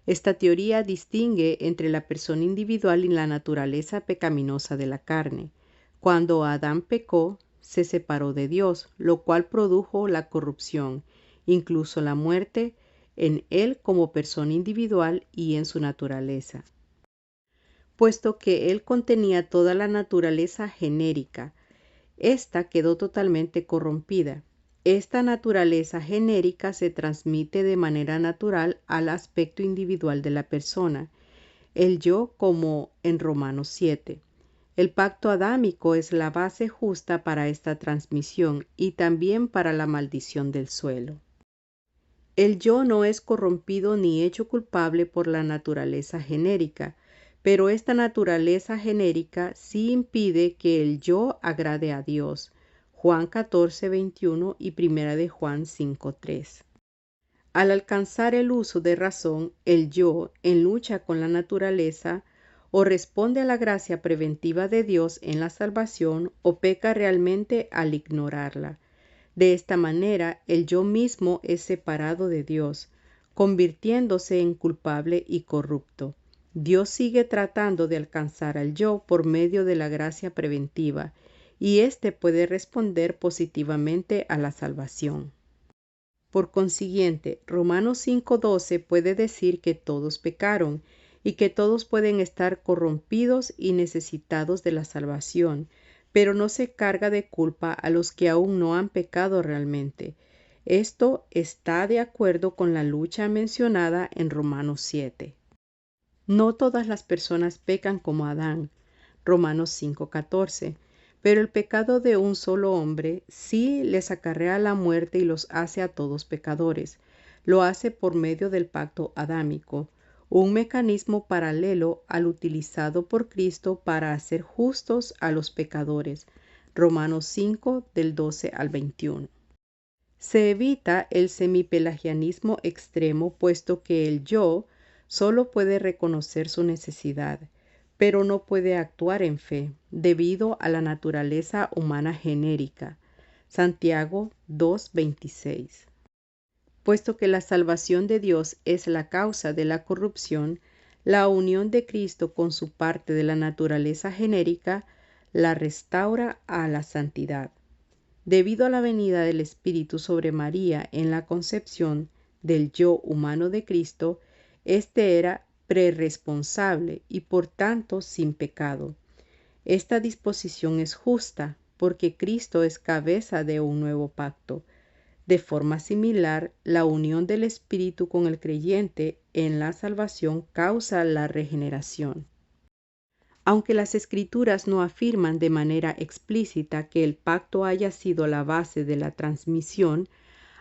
Esta teoría distingue entre la persona individual y la naturaleza pecaminosa de la carne. Cuando Adán pecó, se separó de Dios, lo cual produjo la corrupción, incluso la muerte, en él como persona individual y en su naturaleza. Puesto que él contenía toda la naturaleza genérica, esta quedó totalmente corrompida. Esta naturaleza genérica se transmite de manera natural al aspecto individual de la persona, el yo como en Romanos 7. El pacto adámico es la base justa para esta transmisión y también para la maldición del suelo. El yo no es corrompido ni hecho culpable por la naturaleza genérica, pero esta naturaleza genérica sí impide que el yo agrade a Dios. Juan 14:21 y 1 de Juan 5:3. Al alcanzar el uso de razón, el yo, en lucha con la naturaleza, o responde a la gracia preventiva de Dios en la salvación, o peca realmente al ignorarla. De esta manera, el yo mismo es separado de Dios, convirtiéndose en culpable y corrupto. Dios sigue tratando de alcanzar al yo por medio de la gracia preventiva, y éste puede responder positivamente a la salvación. Por consiguiente, Romanos 5:12 puede decir que todos pecaron y que todos pueden estar corrompidos y necesitados de la salvación, pero no se carga de culpa a los que aún no han pecado realmente. Esto está de acuerdo con la lucha mencionada en Romanos 7. No todas las personas pecan como Adán, Romanos 5:14, pero el pecado de un solo hombre sí les acarrea la muerte y los hace a todos pecadores. Lo hace por medio del pacto adámico, un mecanismo paralelo al utilizado por Cristo para hacer justos a los pecadores. Romanos 5 del 12 al 21. Se evita el semipelagianismo extremo, puesto que el yo solo puede reconocer su necesidad, pero no puede actuar en fe, debido a la naturaleza humana genérica. Santiago 2:26. Puesto que la salvación de Dios es la causa de la corrupción, la unión de Cristo con su parte de la naturaleza genérica la restaura a la santidad. Debido a la venida del Espíritu sobre María en la concepción del yo humano de Cristo, éste era prerresponsable y por tanto sin pecado. Esta disposición es justa porque Cristo es cabeza de un nuevo pacto. De forma similar, la unión del Espíritu con el creyente en la salvación causa la regeneración. Aunque las Escrituras no afirman de manera explícita que el pacto haya sido la base de la transmisión,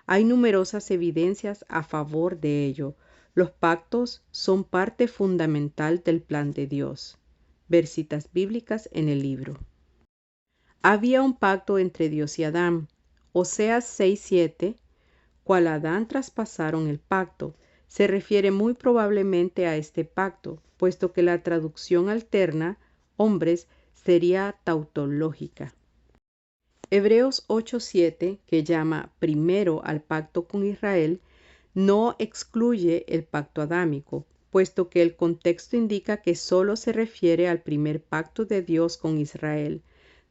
hay numerosas evidencias a favor de ello. Los pactos son parte fundamental del plan de Dios. Ver citas bíblicas en el libro. Había un pacto entre Dios y Adán. Oseas 6:7, cual Adán traspasaron el pacto, se refiere muy probablemente a este pacto, puesto que la traducción alterna, hombres, sería tautológica. Hebreos 8:7, que llama primero al pacto con Israel, no excluye el pacto adámico, puesto que el contexto indica que solo se refiere al primer pacto de Dios con Israel,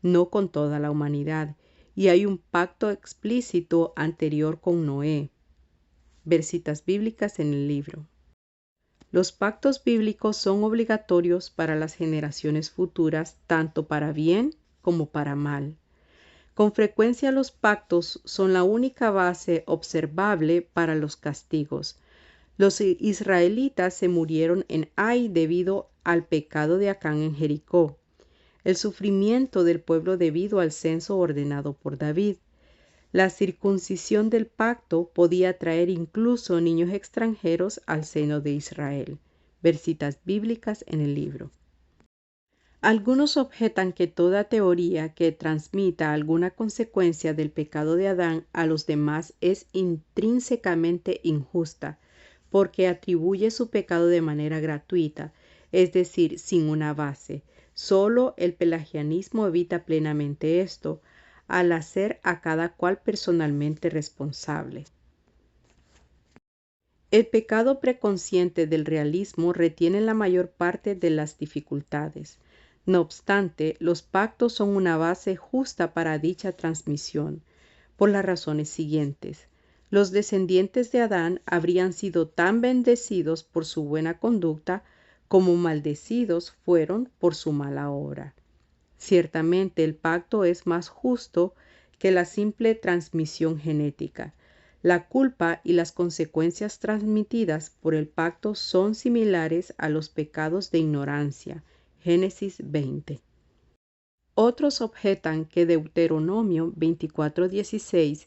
no con toda la humanidad, y hay un pacto explícito anterior con Noé. Ver citas bíblicas en el libro. Los pactos bíblicos son obligatorios para las generaciones futuras, tanto para bien como para mal. Con frecuencia los pactos son la única base observable para los castigos. Los israelitas se murieron en Ai debido al pecado de Acán en Jericó. El sufrimiento del pueblo debido al censo ordenado por David. La circuncisión del pacto podía traer incluso niños extranjeros al seno de Israel. Ver citas bíblicas en el libro. Algunos objetan que toda teoría que transmita alguna consecuencia del pecado de Adán a los demás es intrínsecamente injusta, porque atribuye su pecado de manera gratuita, es decir, sin una base. Solo el pelagianismo evita plenamente esto, al hacer a cada cual personalmente responsable. El pecado preconsciente del realismo retiene la mayor parte de las dificultades. No obstante, los pactos son una base justa para dicha transmisión, por las razones siguientes. Los descendientes de Adán habrían sido tan bendecidos por su buena conducta como maldecidos fueron por su mala obra. Ciertamente el pacto es más justo que la simple transmisión genética. La culpa y las consecuencias transmitidas por el pacto son similares a los pecados de ignorancia. Génesis 20. Otros objetan que Deuteronomio 24:16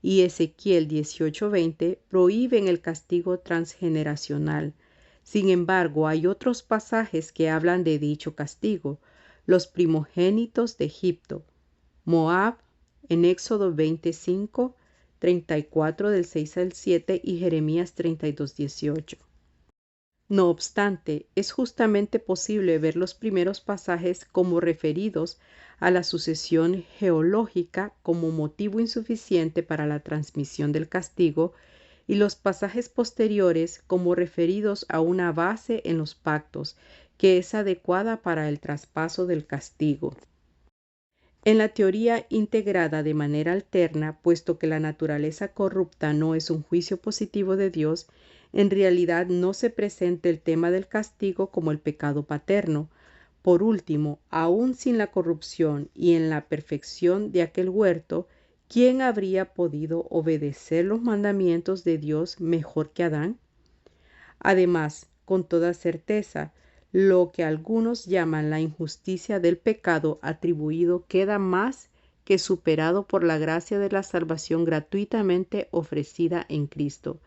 y Ezequiel 18:20 prohíben el castigo transgeneracional. Sin embargo, hay otros pasajes que hablan de dicho castigo. Los primogénitos de Egipto, Moab en Éxodo 25, 34 del 6 al 7 y Jeremías 32:18. No obstante, es justamente posible ver los primeros pasajes como referidos a la sucesión geológica como motivo insuficiente para la transmisión del castigo y los pasajes posteriores como referidos a una base en los pactos que es adecuada para el traspaso del castigo. En la teoría integrada de manera alterna, puesto que la naturaleza corrupta no es un juicio positivo de Dios, en realidad no se presenta el tema del castigo como el pecado paterno. Por último, aún sin la corrupción y en la perfección de aquel huerto, ¿quién habría podido obedecer los mandamientos de Dios mejor que Adán? Además, con toda certeza, lo que algunos llaman la injusticia del pecado atribuido queda más que superado por la gracia de la salvación gratuitamente ofrecida en Cristo.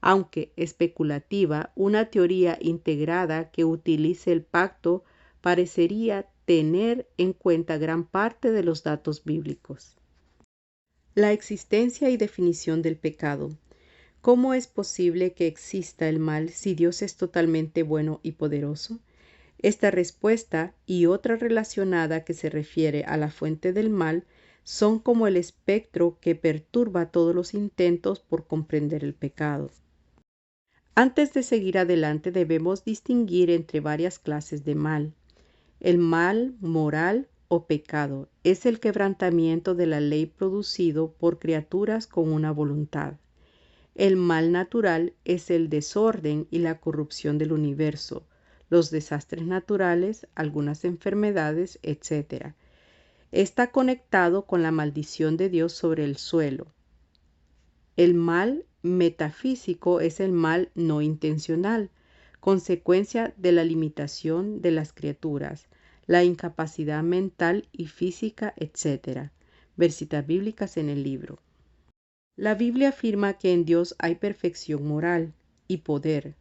Aunque especulativa, una teoría integrada que utilice el pacto parecería tener en cuenta gran parte de los datos bíblicos. La existencia y definición del pecado. ¿Cómo es posible que exista el mal si Dios es totalmente bueno y poderoso? Esta respuesta y otra relacionada que se refiere a la fuente del mal son como el espectro que perturba todos los intentos por comprender el pecado. Antes de seguir adelante debemos distinguir entre varias clases de mal. El mal moral o pecado es el quebrantamiento de la ley producido por criaturas con una voluntad. El mal natural es el desorden y la corrupción del universo, los desastres naturales, algunas enfermedades, etc. Está conectado con la maldición de Dios sobre el suelo. El mal metafísico es el mal no intencional, consecuencia de la limitación de las criaturas, la incapacidad mental y física, etc. Versitas bíblicas en el libro. La Biblia afirma que en Dios hay perfección moral y poder.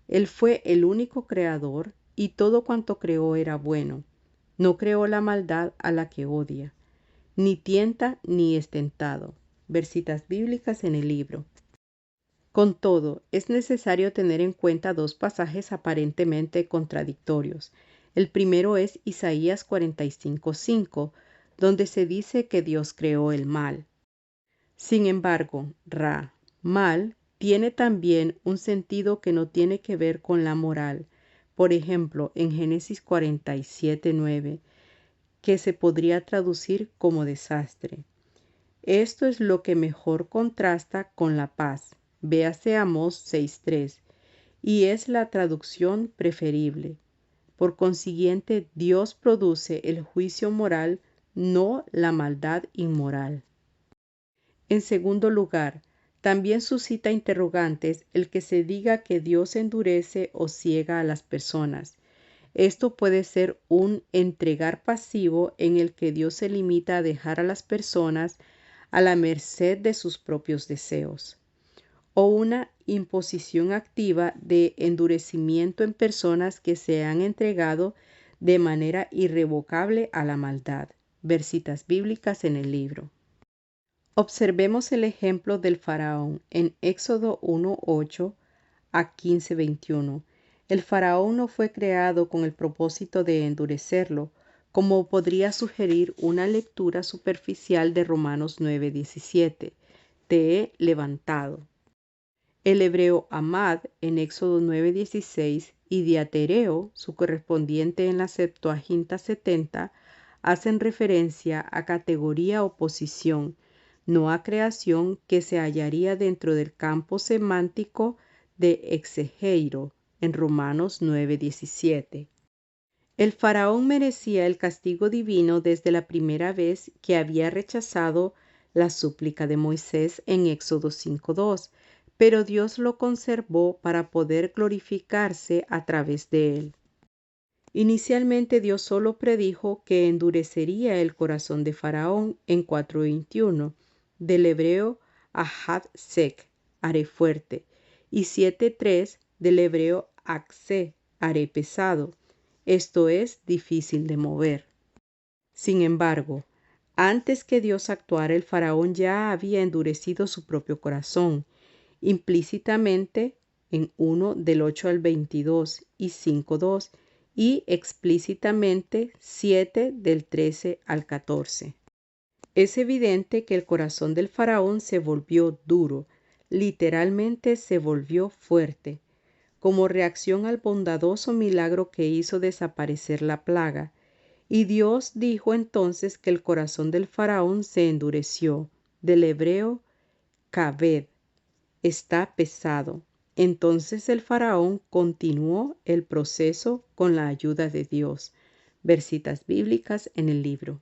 Él fue el único creador y todo cuanto creó era bueno. No creó la maldad a la que odia, ni tienta ni es tentado. Versitas bíblicas en el libro. Con todo, es necesario tener en cuenta dos pasajes aparentemente contradictorios. El primero es Isaías 45:5, donde se dice que Dios creó el mal. Sin embargo, mal, tiene también un sentido que no tiene que ver con la moral. Por ejemplo, en Génesis 47:9, que se podría traducir como desastre. Esto es lo que mejor contrasta con la paz. Véase Amós 6:3, y es la traducción preferible. Por consiguiente, Dios produce el juicio moral, no la maldad inmoral. En segundo lugar, también suscita interrogantes el que se diga que Dios endurece o ciega a las personas. Esto puede ser un entregar pasivo en el que Dios se limita a dejar a las personas a la merced de sus propios deseos, o una imposición activa de endurecimiento en personas que se han entregado de manera irrevocable a la maldad. Versitas bíblicas en el libro. Observemos el ejemplo del faraón en Éxodo 1:8 a 15:21. El faraón no fue creado con el propósito de endurecerlo, como podría sugerir una lectura superficial de Romanos 9:17. Te he levantado. El hebreo amad en Éxodo 9:16 y diatereo, su correspondiente en la Septuaginta 70, hacen referencia a categoría o posición, no a creación, que se hallaría dentro del campo semántico de exegeiro en Romanos 9:17. El faraón merecía el castigo divino desde la primera vez que había rechazado la súplica de Moisés en Éxodo 5:2, pero Dios lo conservó para poder glorificarse a través de él. Inicialmente Dios solo predijo que endurecería el corazón de Faraón en 4:21, del hebreo Ahad-sek, haré fuerte, y 7:3 del hebreo Akse, haré pesado, esto es, difícil de mover. Sin embargo, antes que Dios actuara, el Faraón ya había endurecido su propio corazón, implícitamente en 1 del 8 al 22 y 5:2, y explícitamente 7 del 13 al 14. Es evidente que el corazón del faraón se volvió duro, literalmente se volvió fuerte, como reacción al bondadoso milagro que hizo desaparecer la plaga. Y Dios dijo entonces que el corazón del faraón se endureció, del hebreo kaved, está pesado. Entonces el faraón continuó el proceso con la ayuda de Dios. Versitas bíblicas en el libro.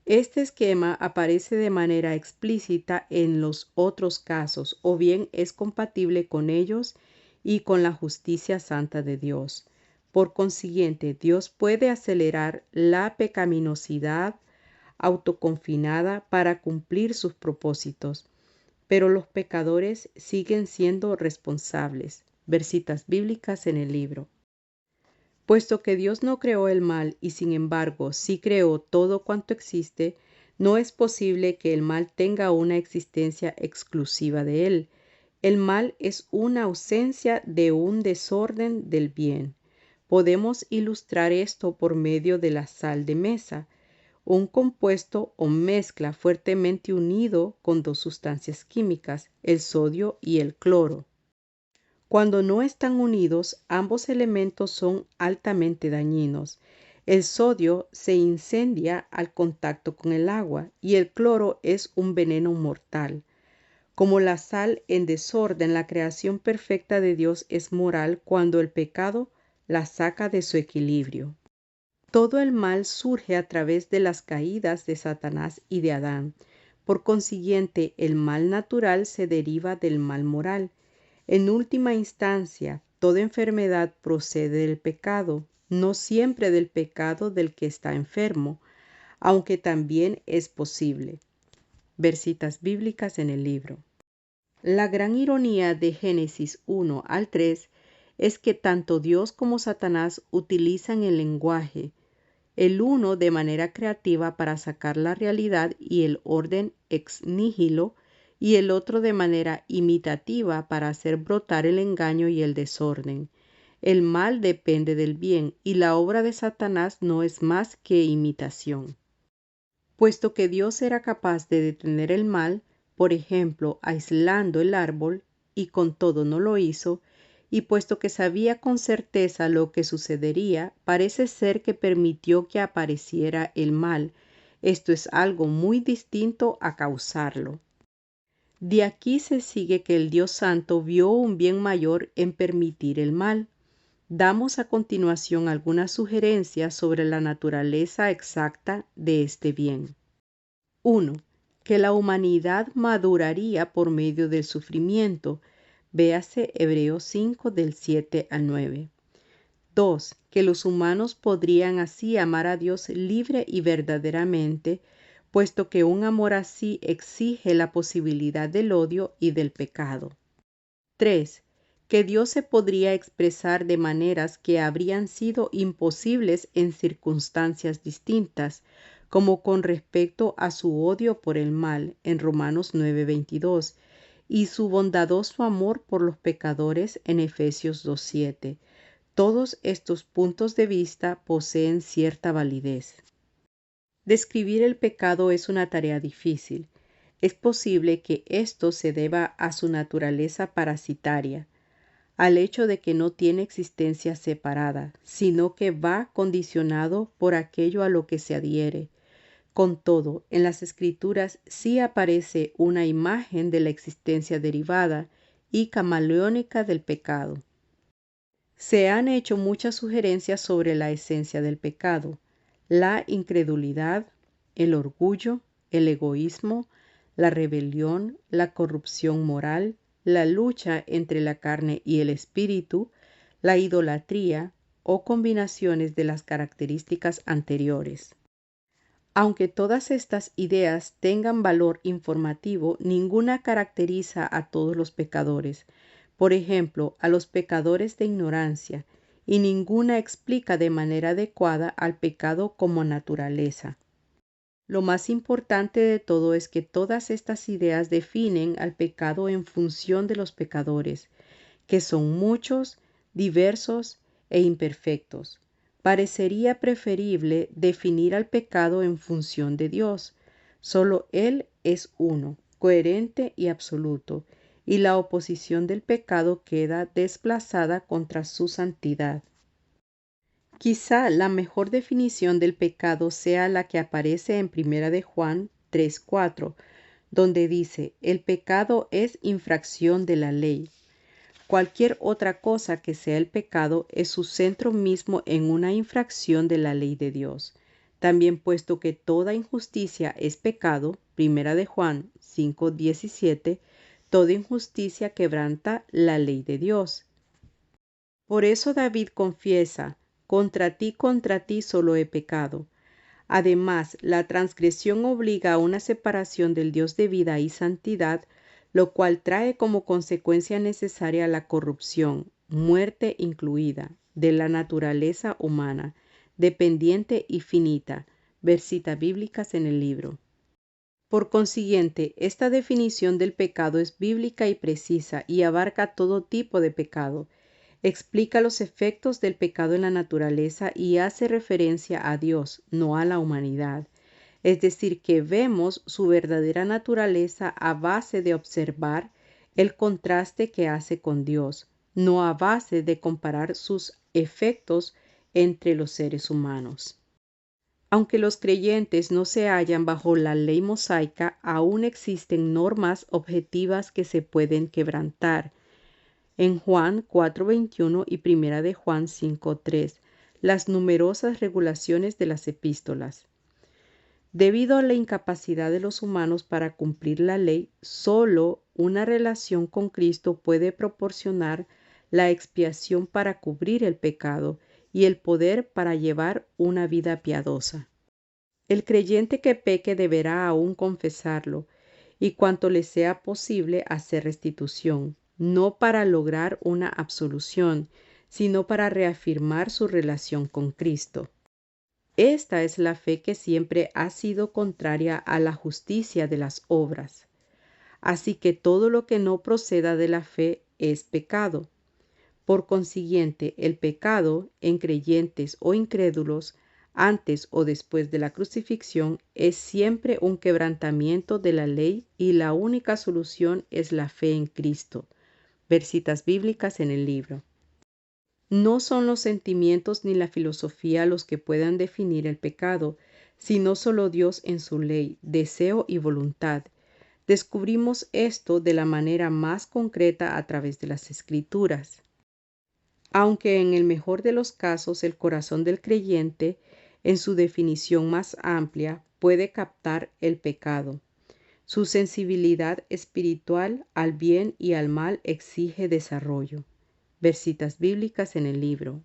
Este esquema aparece de manera explícita en los otros casos, o bien es compatible con ellos y con la justicia santa de Dios. Por consiguiente, Dios puede acelerar la pecaminosidad autoconfinada para cumplir sus propósitos, pero los pecadores siguen siendo responsables. Versitas bíblicas en el libro. Puesto que Dios no creó el mal y sin embargo sí creó todo cuanto existe, no es posible que el mal tenga una existencia exclusiva de él. El mal es una ausencia de un desorden del bien. Podemos ilustrar esto por medio de la sal de mesa, un compuesto o mezcla fuertemente unido con dos sustancias químicas, el sodio y el cloro. Cuando no están unidos, ambos elementos son altamente dañinos. El sodio se incendia al contacto con el agua y el cloro es un veneno mortal. Como la sal en desorden, la creación perfecta de Dios es moral cuando el pecado la saca de su equilibrio. Todo el mal surge a través de las caídas de Satanás y de Adán. Por consiguiente, el mal natural se deriva del mal moral. En última instancia, toda enfermedad procede del pecado, no siempre del pecado del que está enfermo, aunque también es posible. Versitas bíblicas en el libro. La gran ironía de Génesis 1 al 3 es que tanto Dios como Satanás utilizan el lenguaje, el uno de manera creativa para sacar la realidad y el orden ex nihilo, y el otro de manera imitativa para hacer brotar el engaño y el desorden. El mal depende del bien, y la obra de Satanás no es más que imitación. Puesto que Dios era capaz de detener el mal, por ejemplo, aislando el árbol, y con todo no lo hizo, y puesto que sabía con certeza lo que sucedería, parece ser que permitió que apareciera el mal. Esto es algo muy distinto a causarlo. De aquí se sigue que el Dios Santo vio un bien mayor en permitir el mal. Damos a continuación algunas sugerencias sobre la naturaleza exacta de este bien. 1. Que la humanidad maduraría por medio del sufrimiento. Véase Hebreos 5 del 7 al 9. 2. Que los humanos podrían así amar a Dios libre y verdaderamente, puesto que un amor así exige la posibilidad del odio y del pecado. 3. Que Dios se podría expresar de maneras que habrían sido imposibles en circunstancias distintas, como con respecto a su odio por el mal, en Romanos 9:22, y su bondadoso amor por los pecadores, en Efesios 2:7. Todos estos puntos de vista poseen cierta validez. Describir el pecado es una tarea difícil. Es posible que esto se deba a su naturaleza parasitaria, al hecho de que no tiene existencia separada, sino que va condicionado por aquello a lo que se adhiere. Con todo, en las Escrituras sí aparece una imagen de la existencia derivada y camaleónica del pecado. Se han hecho muchas sugerencias sobre la esencia del pecado: la incredulidad, el orgullo, el egoísmo, la rebelión, la corrupción moral, la lucha entre la carne y el espíritu, la idolatría, o combinaciones de las características anteriores. Aunque todas estas ideas tengan valor informativo, ninguna caracteriza a todos los pecadores. Por ejemplo, a los pecadores de ignorancia, y ninguna explica de manera adecuada al pecado como naturaleza. Lo más importante de todo es que todas estas ideas definen al pecado en función de los pecadores, que son muchos, diversos e imperfectos. Parecería preferible definir al pecado en función de Dios. Solo Él es uno, coherente y absoluto, y la oposición del pecado queda desplazada contra su santidad. Quizá la mejor definición del pecado sea la que aparece en 1 de Juan 3:4, donde dice: el pecado es infracción de la ley. Cualquier otra cosa que sea el pecado es su centro mismo en una infracción de la ley de Dios. También, puesto que toda injusticia es pecado, 1 de Juan 5:17, toda injusticia quebranta la ley de Dios. Por eso David confiesa: contra ti solo he pecado. Además, la transgresión obliga a una separación del Dios de vida y santidad, lo cual trae como consecuencia necesaria la corrupción, muerte incluida, de la naturaleza humana, dependiente y finita. Ver citas bíblicas en el libro. Por consiguiente, esta definición del pecado es bíblica y precisa y abarca todo tipo de pecado. Explica los efectos del pecado en la naturaleza y hace referencia a Dios, no a la humanidad. Es decir, que vemos su verdadera naturaleza a base de observar el contraste que hace con Dios, no a base de comparar sus efectos entre los seres humanos. Aunque los creyentes no se hallan bajo la ley mosaica, aún existen normas objetivas que se pueden quebrantar. En Juan 4:21 y 1 de Juan 5:3, las numerosas regulaciones de las epístolas. Debido a la incapacidad de los humanos para cumplir la ley, solo una relación con Cristo puede proporcionar la expiación para cubrir el pecado y el poder para llevar una vida piadosa. El creyente que peque deberá aún confesarlo y cuanto le sea posible hacer restitución, no para lograr una absolución, sino para reafirmar su relación con Cristo. Esta es la fe que siempre ha sido contraria a la justicia de las obras. Así que todo lo que no proceda de la fe es pecado. Por consiguiente, el pecado, en creyentes o incrédulos, antes o después de la crucifixión, es siempre un quebrantamiento de la ley y la única solución es la fe en Cristo. Ver citas bíblicas en el libro. No son los sentimientos ni la filosofía los que puedan definir el pecado, sino solo Dios en su ley, deseo y voluntad. Descubrimos esto de la manera más concreta a través de las Escrituras. Aunque en el mejor de los casos el corazón del creyente, en su definición más amplia, puede captar el pecado. Su sensibilidad espiritual al bien y al mal exige desarrollo. Ver citas bíblicas en el libro.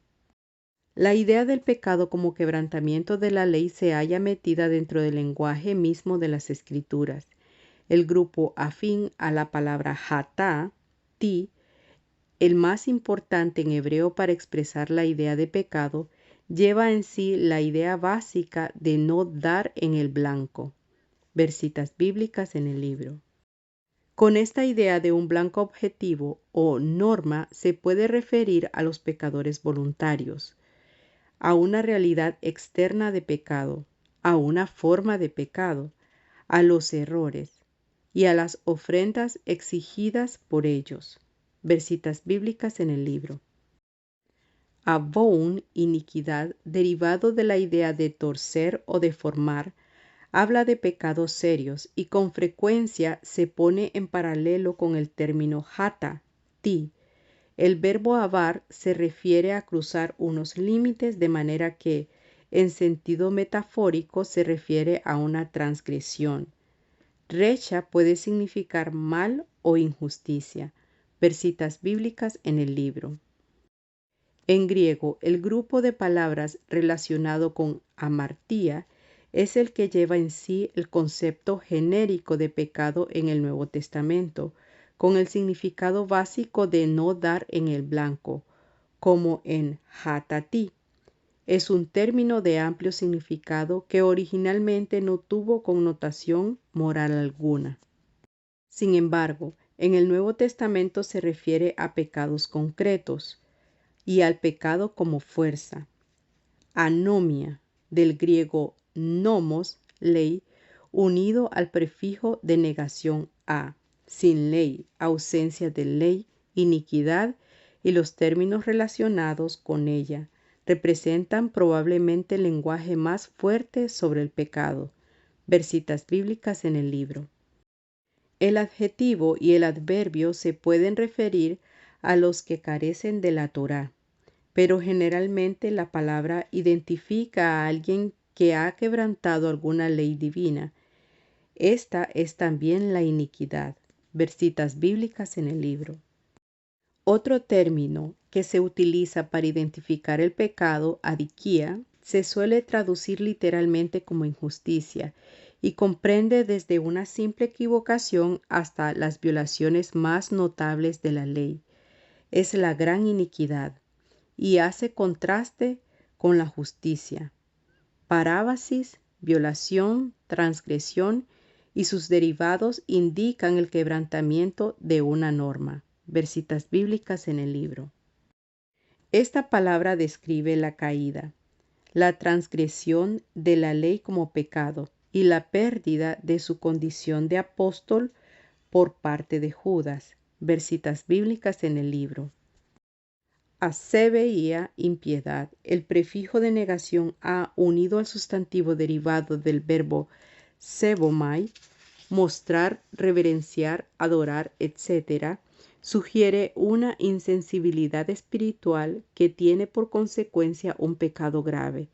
La idea del pecado como quebrantamiento de la ley se halla metida dentro del lenguaje mismo de las Escrituras. El grupo afín a la palabra hatá, ti, el más importante en hebreo para expresar la idea de pecado, lleva en sí la idea básica de no dar en el blanco. Ver citas bíblicas en el libro. Con esta idea de un blanco objetivo o norma se puede referir a los pecadores voluntarios, a una realidad externa de pecado, a una forma de pecado, a los errores y a las ofrendas exigidas por ellos. Ver citas bíblicas en el libro. Avón, iniquidad, derivado de la idea de torcer o deformar, habla de pecados serios y con frecuencia se pone en paralelo con el término hata, ti. El verbo avar se refiere a cruzar unos límites de manera que, en sentido metafórico, se refiere a una transgresión. Recha puede significar mal o injusticia. Ver citas bíblicas en el libro. En griego, el grupo de palabras relacionado con amartía es el que lleva en sí el concepto genérico de pecado en el Nuevo Testamento, con el significado básico de no dar en el blanco, como en hatati. Es un término de amplio significado que originalmente no tuvo connotación moral alguna. Sin embargo, en el Nuevo Testamento se refiere a pecados concretos y al pecado como fuerza. Anomia, del griego nomos, ley, unido al prefijo de negación a, sin ley, ausencia de ley, iniquidad y los términos relacionados con ella, representan probablemente el lenguaje más fuerte sobre el pecado. Ver citas bíblicas en el libro. El adjetivo y el adverbio se pueden referir a los que carecen de la Torá, pero generalmente la palabra identifica a alguien que ha quebrantado alguna ley divina. Esta es también la iniquidad. Ver citas bíblicas en el libro. Otro término que se utiliza para identificar el pecado, adikia, se suele traducir literalmente como injusticia y comprende desde una simple equivocación hasta las violaciones más notables de la ley. Es la gran iniquidad y hace contraste con la justicia. Parábasis, violación, transgresión y sus derivados indican el quebrantamiento de una norma. Ver citas bíblicas en el libro. Esta palabra describe la caída, la transgresión de la ley como pecado y la pérdida de su condición de apóstol por parte de Judas. Ver citas bíblicas en el libro. A se veía impiedad. El prefijo de negación a unido al sustantivo derivado del verbo sebomai, mostrar, reverenciar, adorar, etc., sugiere una insensibilidad espiritual que tiene por consecuencia un pecado grave,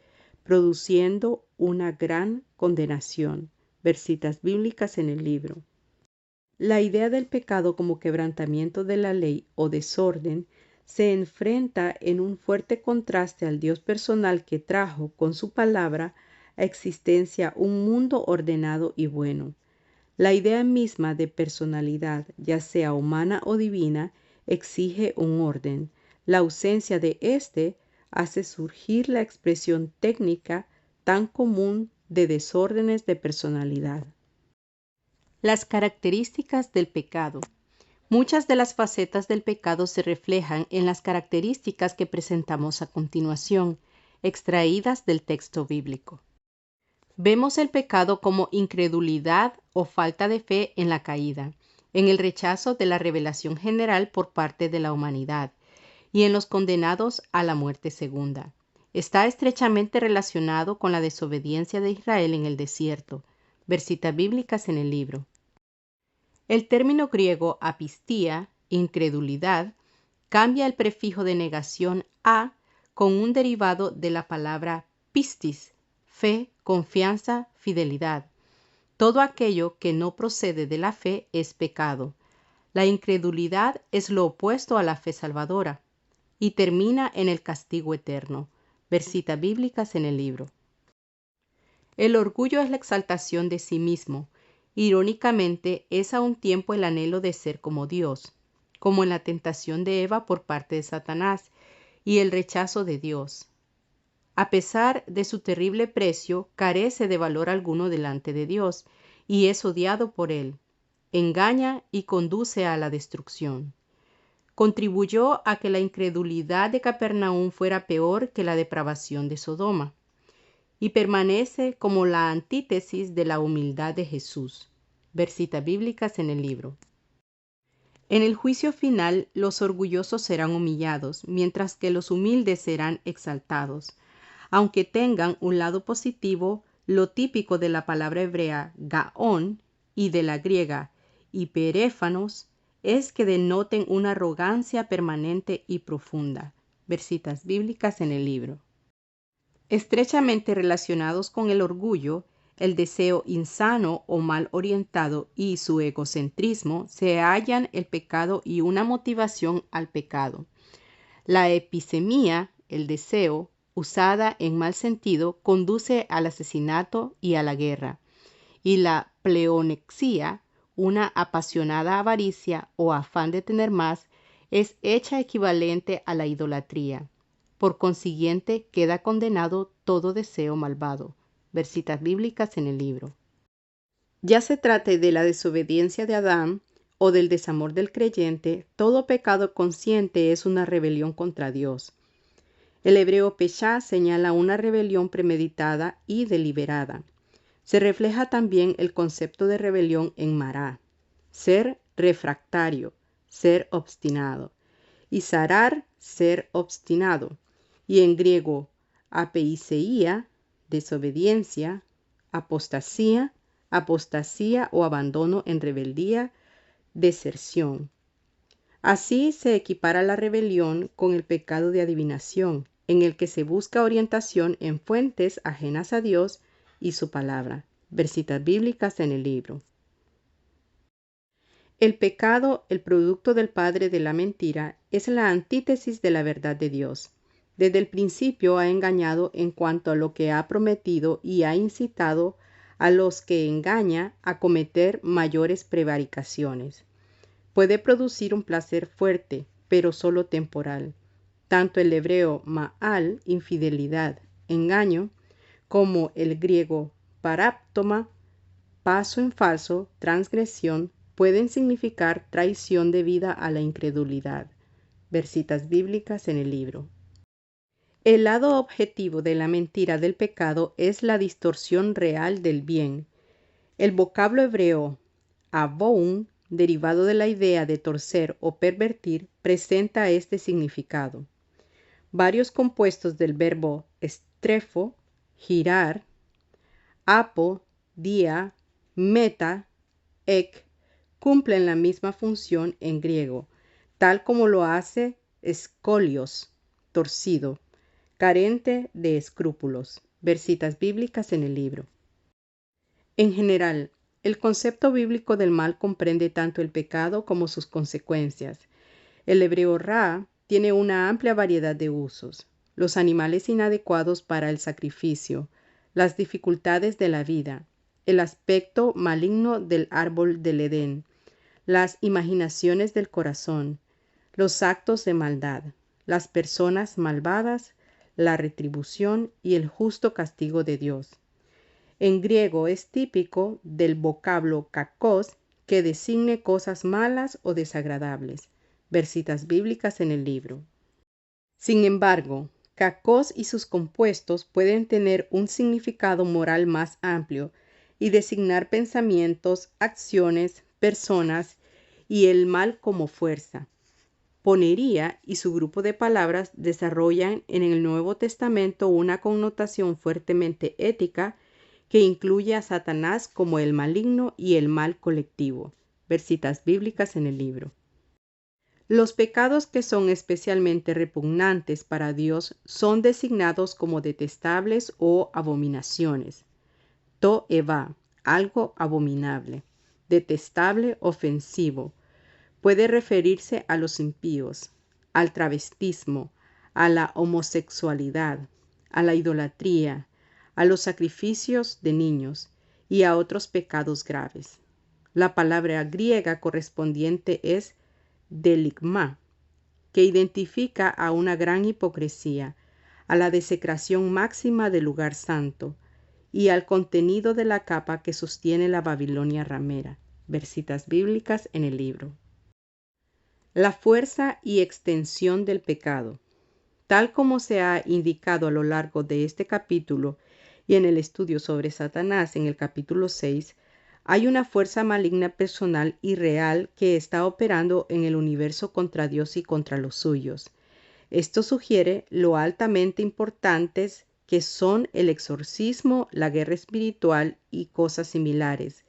produciendo una gran condenación. Ver citas bíblicas en el libro. La idea del pecado como quebrantamiento de la ley o desorden se enfrenta en un fuerte contraste al Dios personal que trajo con su palabra a existencia un mundo ordenado y bueno. La idea misma de personalidad, ya sea humana o divina, exige un orden. La ausencia de éste hace surgir la expresión técnica tan común de desórdenes de personalidad. Las características del pecado. Muchas de las facetas del pecado se reflejan en las características que presentamos a continuación, extraídas del texto bíblico. Vemos el pecado como incredulidad o falta de fe en la caída, en el rechazo de la revelación general por parte de la humanidad y en los condenados a la muerte segunda. Está estrechamente relacionado con la desobediencia de Israel en el desierto. Ver citas bíblicas en el libro. El término griego apistía, incredulidad, cambia el prefijo de negación a con un derivado de la palabra pistis, fe, confianza, fidelidad. Todo aquello que no procede de la fe es pecado. La incredulidad es lo opuesto a la fe salvadora y termina en el castigo eterno. Ver citas bíblicas en el libro. El orgullo es la exaltación de sí mismo. Irónicamente, es a un tiempo el anhelo de ser como Dios, como en la tentación de Eva por parte de Satanás y el rechazo de Dios. A pesar de su terrible precio, carece de valor alguno delante de Dios y es odiado por él. Engaña y conduce a la destrucción. Contribuyó a que la incredulidad de Capernaum fuera peor que la depravación de Sodoma y permanece como la antítesis de la humildad de Jesús. Ver citas bíblicas en el libro. En el juicio final, los orgullosos serán humillados, mientras que los humildes serán exaltados. Aunque tengan un lado positivo, lo típico de la palabra hebrea gaón y de la griega hiperéfanos es que denoten una arrogancia permanente y profunda. Ver citas bíblicas en el libro. Estrechamente relacionados con el orgullo, el deseo insano o mal orientado y su egocentrismo se hallan el pecado y una motivación al pecado. La episemia, el deseo, usada en mal sentido, conduce al asesinato y a la guerra. Y la pleonexia, una apasionada avaricia o afán de tener más, es hecha equivalente a la idolatría. Por consiguiente, queda condenado todo deseo malvado. Versitas bíblicas en el libro. Ya se trate de la desobediencia de Adán o del desamor del creyente, todo pecado consciente es una rebelión contra Dios. El hebreo peshá señala una rebelión premeditada y deliberada. Se refleja también el concepto de rebelión en mará, ser refractario, ser obstinado, y zarar, ser obstinado, y en griego apeiseía, desobediencia, apostasía, apostasía o abandono en rebeldía, deserción. Así se equipara la rebelión con el pecado de adivinación, en el que se busca orientación en fuentes ajenas a Dios y su palabra. Versitas bíblicas en el libro. El pecado, el producto del padre de la mentira, es la antítesis de la verdad de Dios. Desde el principio ha engañado en cuanto a lo que ha prometido y ha incitado a los que engaña a cometer mayores prevaricaciones. Puede producir un placer fuerte, pero solo temporal. Tanto el hebreo ma'al, infidelidad, engaño, como el griego paráptoma, paso en falso, transgresión, pueden significar traición debida a la incredulidad. Versitas bíblicas en el libro. El lado objetivo de la mentira del pecado es la distorsión real del bien. El vocablo hebreo aboun, derivado de la idea de torcer o pervertir, presenta este significado. Varios compuestos del verbo estrefo, girar, apo, dia, meta, ek, cumplen la misma función en griego, tal como lo hace escolios, torcido, carente de escrúpulos. Versitas bíblicas en el libro. En general, el concepto bíblico del mal comprende tanto el pecado como sus consecuencias. El hebreo ra tiene una amplia variedad de usos: los animales inadecuados para el sacrificio, las dificultades de la vida, el aspecto maligno del árbol del Edén, las imaginaciones del corazón, los actos de maldad, las personas malvadas, la retribución y el justo castigo de Dios. En griego es típico del vocablo kakos, que designe cosas malas o desagradables. Versitas bíblicas en el libro. Sin embargo, kakos y sus compuestos pueden tener un significado moral más amplio y designar pensamientos, acciones, personas y el mal como fuerza. Ponería y su grupo de palabras desarrollan en el Nuevo Testamento una connotación fuertemente ética que incluye a Satanás como el maligno y el mal colectivo. Versitas bíblicas en el libro. Los pecados que son especialmente repugnantes para Dios son designados como detestables o abominaciones. To'eva, algo abominable, detestable, ofensivo. Puede referirse a los impíos, al travestismo, a la homosexualidad, a la idolatría, a los sacrificios de niños y a otros pecados graves. La palabra griega correspondiente es deligma, que identifica a una gran hipocresía, a la desecración máxima del lugar santo y al contenido de la capa que sostiene la Babilonia ramera. Versitas bíblicas en el libro. La fuerza y extensión del pecado. Tal como se ha indicado a lo largo de este capítulo y en el estudio sobre Satanás en el capítulo 6, hay una fuerza maligna personal y real que está operando en el universo contra Dios y contra los suyos. Esto sugiere lo altamente importantes que son el exorcismo, la guerra espiritual y cosas similares,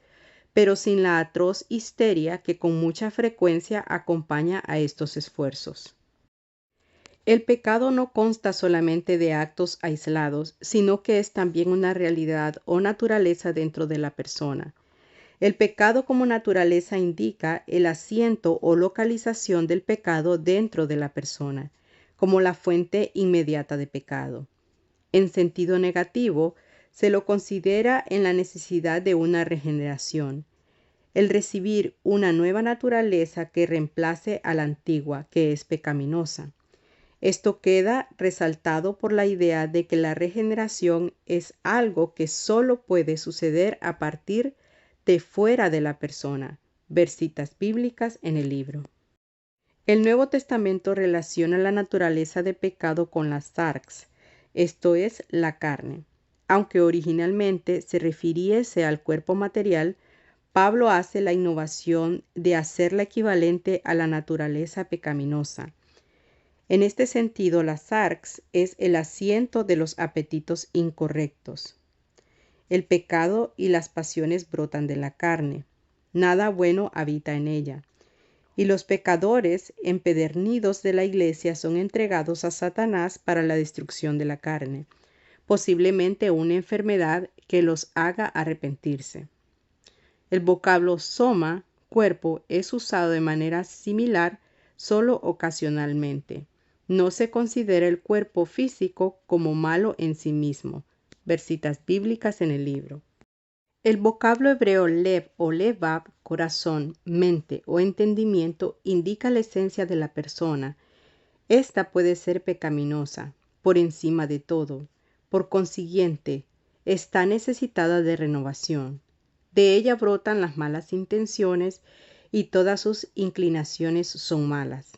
pero sin la atroz histeria que con mucha frecuencia acompaña a estos esfuerzos. El pecado no consta solamente de actos aislados, sino que es también una realidad o naturaleza dentro de la persona. El pecado como naturaleza indica el asiento o localización del pecado dentro de la persona. como la fuente inmediata de pecado. En sentido negativo, se lo considera en la necesidad de una regeneración, el recibir una nueva naturaleza que reemplace a la antigua, que es pecaminosa. Esto queda resaltado por la idea de que la regeneración es algo que solo puede suceder a partir de fuera de la persona. Ver citas bíblicas en el libro. El Nuevo Testamento relaciona la naturaleza de pecado con la sarx, esto es, la carne. Aunque originalmente se refiriese al cuerpo material, Pablo hace la innovación de hacerla equivalente a la naturaleza pecaminosa. En este sentido, la sarx es el asiento de los apetitos incorrectos. El pecado y las pasiones brotan de la carne. Nada bueno habita en ella. Y los pecadores empedernidos de la iglesia son entregados a Satanás para la destrucción de la carne, posiblemente una enfermedad que los haga arrepentirse. El vocablo soma, cuerpo, es usado de manera similar solo ocasionalmente. No se considera el cuerpo físico como malo en sí mismo. Ver citas bíblicas en el libro. El vocablo hebreo lev o levav, corazón, mente o entendimiento, indica la esencia de la persona. Esta puede ser pecaminosa, por encima de todo. Por consiguiente, está necesitada de renovación. De ella brotan las malas intenciones y todas sus inclinaciones son malas.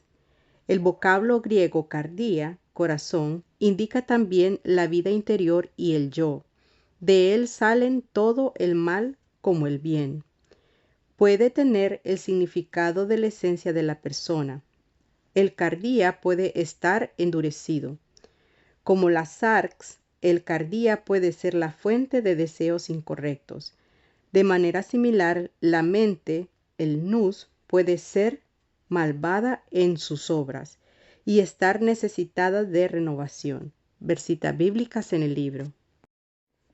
El vocablo griego cardia, corazón, indica también la vida interior y el yo. De él salen todo el mal como el bien. Puede tener el significado de la esencia de la persona. El cardia puede estar endurecido. Como la sarx, el cardia puede ser la fuente de deseos incorrectos. De manera similar, la mente, el nous, puede ser malvada en sus obras y estar necesitada de renovación. Ver citas bíblicas en el libro.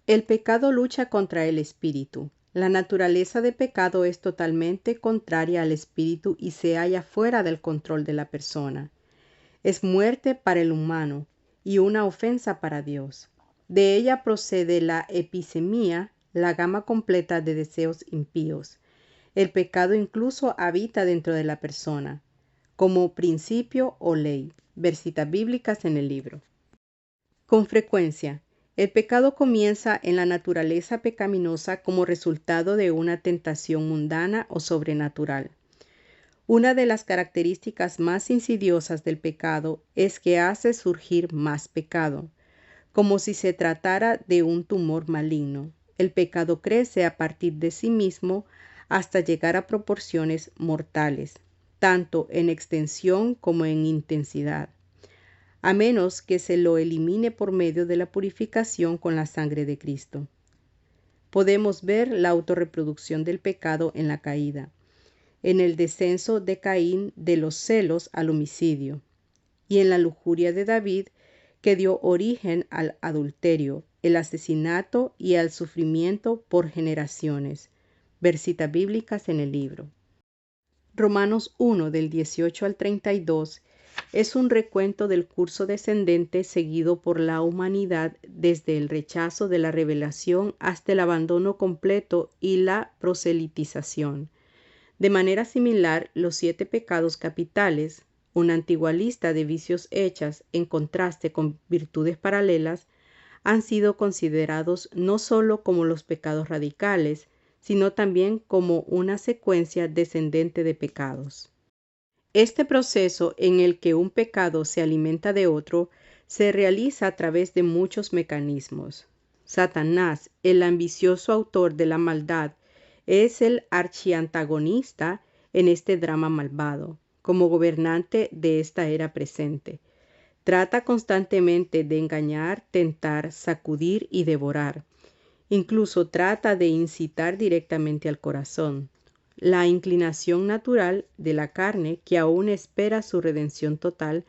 El pecado lucha contra el espíritu. La naturaleza de pecado es totalmente contraria al espíritu y se halla fuera del control de la persona. Es muerte para el humano y una ofensa para Dios. De ella procede la episemia, la gama completa de deseos impíos. El pecado incluso habita dentro de la persona, como principio o ley. Ver citas bíblicas en el libro. Con frecuencia, el pecado comienza en la naturaleza pecaminosa como resultado de una tentación mundana o sobrenatural. Una de las características más insidiosas del pecado es que hace surgir más pecado, como si se tratara de un tumor maligno. El pecado crece a partir de sí mismo hasta llegar a proporciones mortales, tanto en extensión como en intensidad, a menos que se lo elimine por medio de la purificación con la sangre de Cristo. Podemos ver la autorreproducción del pecado en la caída, en el descenso de Caín de los celos al homicidio, y en la lujuria de David, que dio origen al adulterio, el asesinato y al sufrimiento por generaciones. Ver citas bíblicas en el libro. Romanos 1 del 18 al 32 es un recuento del curso descendente seguido por la humanidad desde el rechazo de la revelación hasta el abandono completo y la proselitización. De manera similar, los 7 pecados capitales, una antigua lista de vicios hechas en contraste con virtudes paralelas, han sido considerados no solo como los pecados radicales, sino también como una secuencia descendente de pecados. Este proceso en el que un pecado se alimenta de otro se realiza a través de muchos mecanismos. Satanás, el ambicioso autor de la maldad, es el archiantagonista en este drama malvado, como gobernante de esta era presente. Trata constantemente de engañar, tentar, sacudir y devorar. Incluso trata de incitar directamente al corazón. La inclinación natural de la carne, que aún espera su redención total,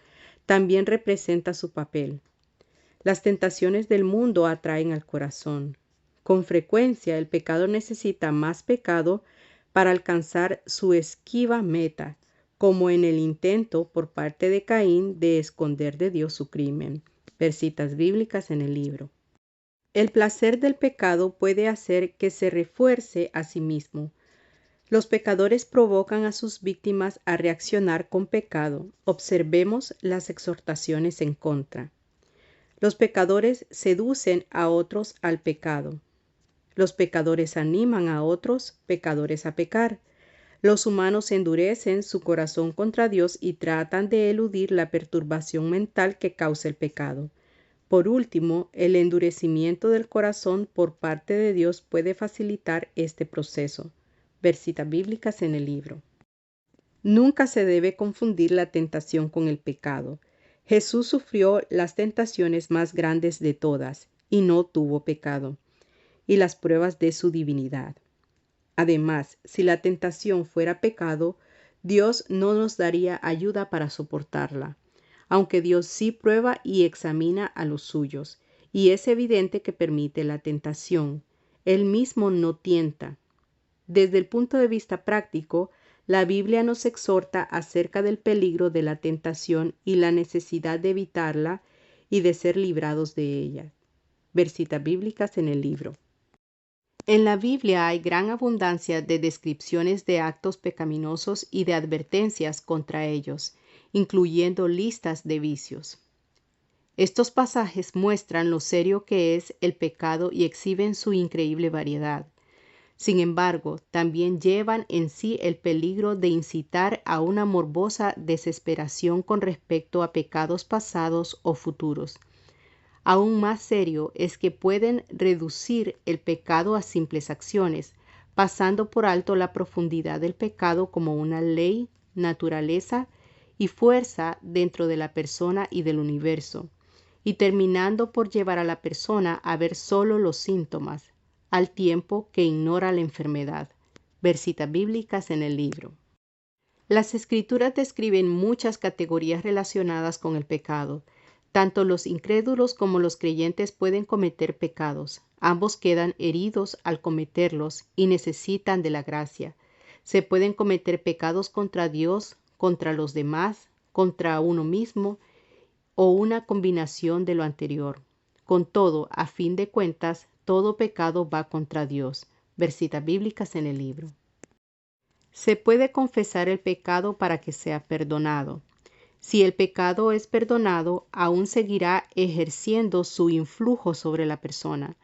también representa su papel. Las tentaciones del mundo atraen al corazón. Con frecuencia, el pecado necesita más pecado para alcanzar su esquiva meta, como en el intento por parte de Caín de esconder de Dios su crimen. Versitas bíblicas en el libro. El placer del pecado puede hacer que se refuerce a sí mismo. Los pecadores provocan a sus víctimas a reaccionar con pecado. Observemos las exhortaciones en contra. Los pecadores seducen a otros al pecado. Los pecadores animan a otros pecadores a pecar. Los humanos endurecen su corazón contra Dios y tratan de eludir la perturbación mental que causa el pecado. Por último, el endurecimiento del corazón por parte de Dios puede facilitar este proceso. Versitas bíblicas en el libro. Nunca se debe confundir la tentación con el pecado. Jesús sufrió las tentaciones más grandes de todas y no tuvo pecado, y las pruebas de su divinidad. Además, si la tentación fuera pecado, Dios no nos daría ayuda para soportarla, aunque Dios sí prueba y examina a los suyos, y es evidente que permite la tentación. Él mismo no tienta. Desde el punto de vista práctico, la Biblia nos exhorta acerca del peligro de la tentación y la necesidad de evitarla y de ser librados de ella. Versitas bíblicas en el libro. En la Biblia hay gran abundancia de descripciones de actos pecaminosos y de advertencias contra ellos, incluyendo listas de vicios. Estos pasajes muestran lo serio que es el pecado y exhiben su increíble variedad. Sin embargo, también llevan en sí el peligro de incitar a una morbosa desesperación con respecto a pecados pasados o futuros. Aún más serio es que pueden reducir el pecado a simples acciones, pasando por alto la profundidad del pecado como una ley, naturaleza y fuerza dentro de la persona y del universo, y terminando por llevar a la persona a ver solo los síntomas, al tiempo que ignora la enfermedad. Versitas bíblicas en el libro. Las Escrituras describen muchas categorías relacionadas con el pecado. Tanto los incrédulos como los creyentes pueden cometer pecados. Ambos quedan heridos al cometerlos y necesitan de la gracia. Se pueden cometer pecados contra Dios, contra los demás, contra uno mismo o una combinación de lo anterior. Con todo, a fin de cuentas, todo pecado va contra Dios. Versitas bíblicas en el libro. Se puede confesar el pecado para que sea perdonado. Si el pecado es perdonado, aún seguirá ejerciendo su influjo sobre la persona.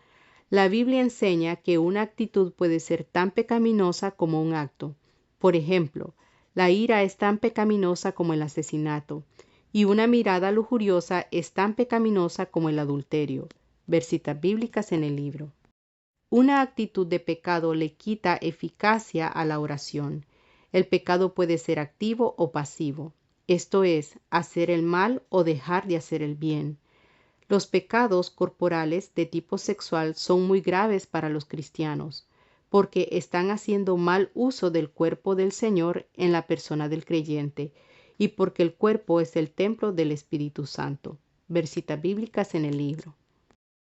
La Biblia enseña que una actitud puede ser tan pecaminosa como un acto. Por ejemplo, la ira es tan pecaminosa como el asesinato, y una mirada lujuriosa es tan pecaminosa como el adulterio. Versitas bíblicas en el libro. Una actitud de pecado le quita eficacia a la oración. El pecado puede ser activo o pasivo, esto es, hacer el mal o dejar de hacer el bien. Los pecados corporales de tipo sexual son muy graves para los cristianos, porque están haciendo mal uso del cuerpo del Señor en la persona del creyente, y porque el cuerpo es el templo del Espíritu Santo. Versitas bíblicas en el libro.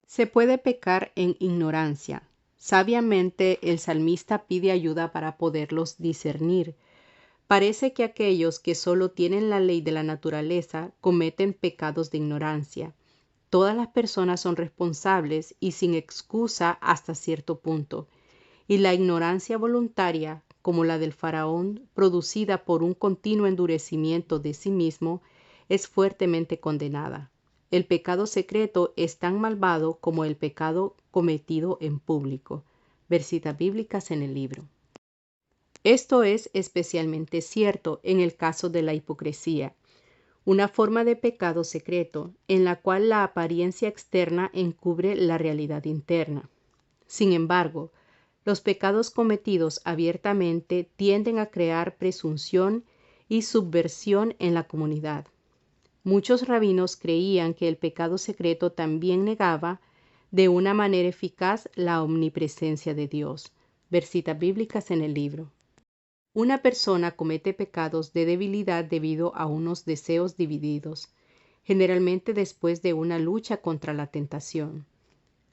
Se puede pecar en ignorancia. Sabiamente el salmista pide ayuda para poderlos discernir. Parece que aquellos que solo tienen la ley de la naturaleza cometen pecados de ignorancia. Todas las personas son responsables y sin excusa hasta cierto punto. Y la ignorancia voluntaria, como la del faraón, producida por un continuo endurecimiento de sí mismo, es fuertemente condenada. El pecado secreto es tan malvado como el pecado cometido en público. Versitas bíblicas en el libro. Esto es especialmente cierto en el caso de la hipocresía, una forma de pecado secreto en la cual la apariencia externa encubre la realidad interna. Sin embargo, los pecados cometidos abiertamente tienden a crear presunción y subversión en la comunidad. Muchos rabinos creían que el pecado secreto también negaba de una manera eficaz la omnipresencia de Dios. Versitas bíblicas en el libro. Una persona comete pecados de debilidad debido a unos deseos divididos, generalmente después de una lucha contra la tentación.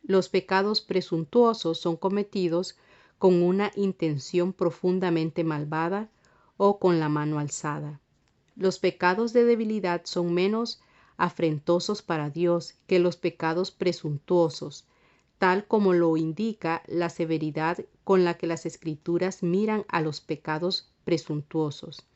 Los pecados presuntuosos son cometidos con una intención profundamente malvada o con la mano alzada. Los pecados de debilidad son menos afrentosos para Dios que los pecados presuntuosos, tal como lo indica la severidad con la que las Escrituras miran a los pecados presuntuosos,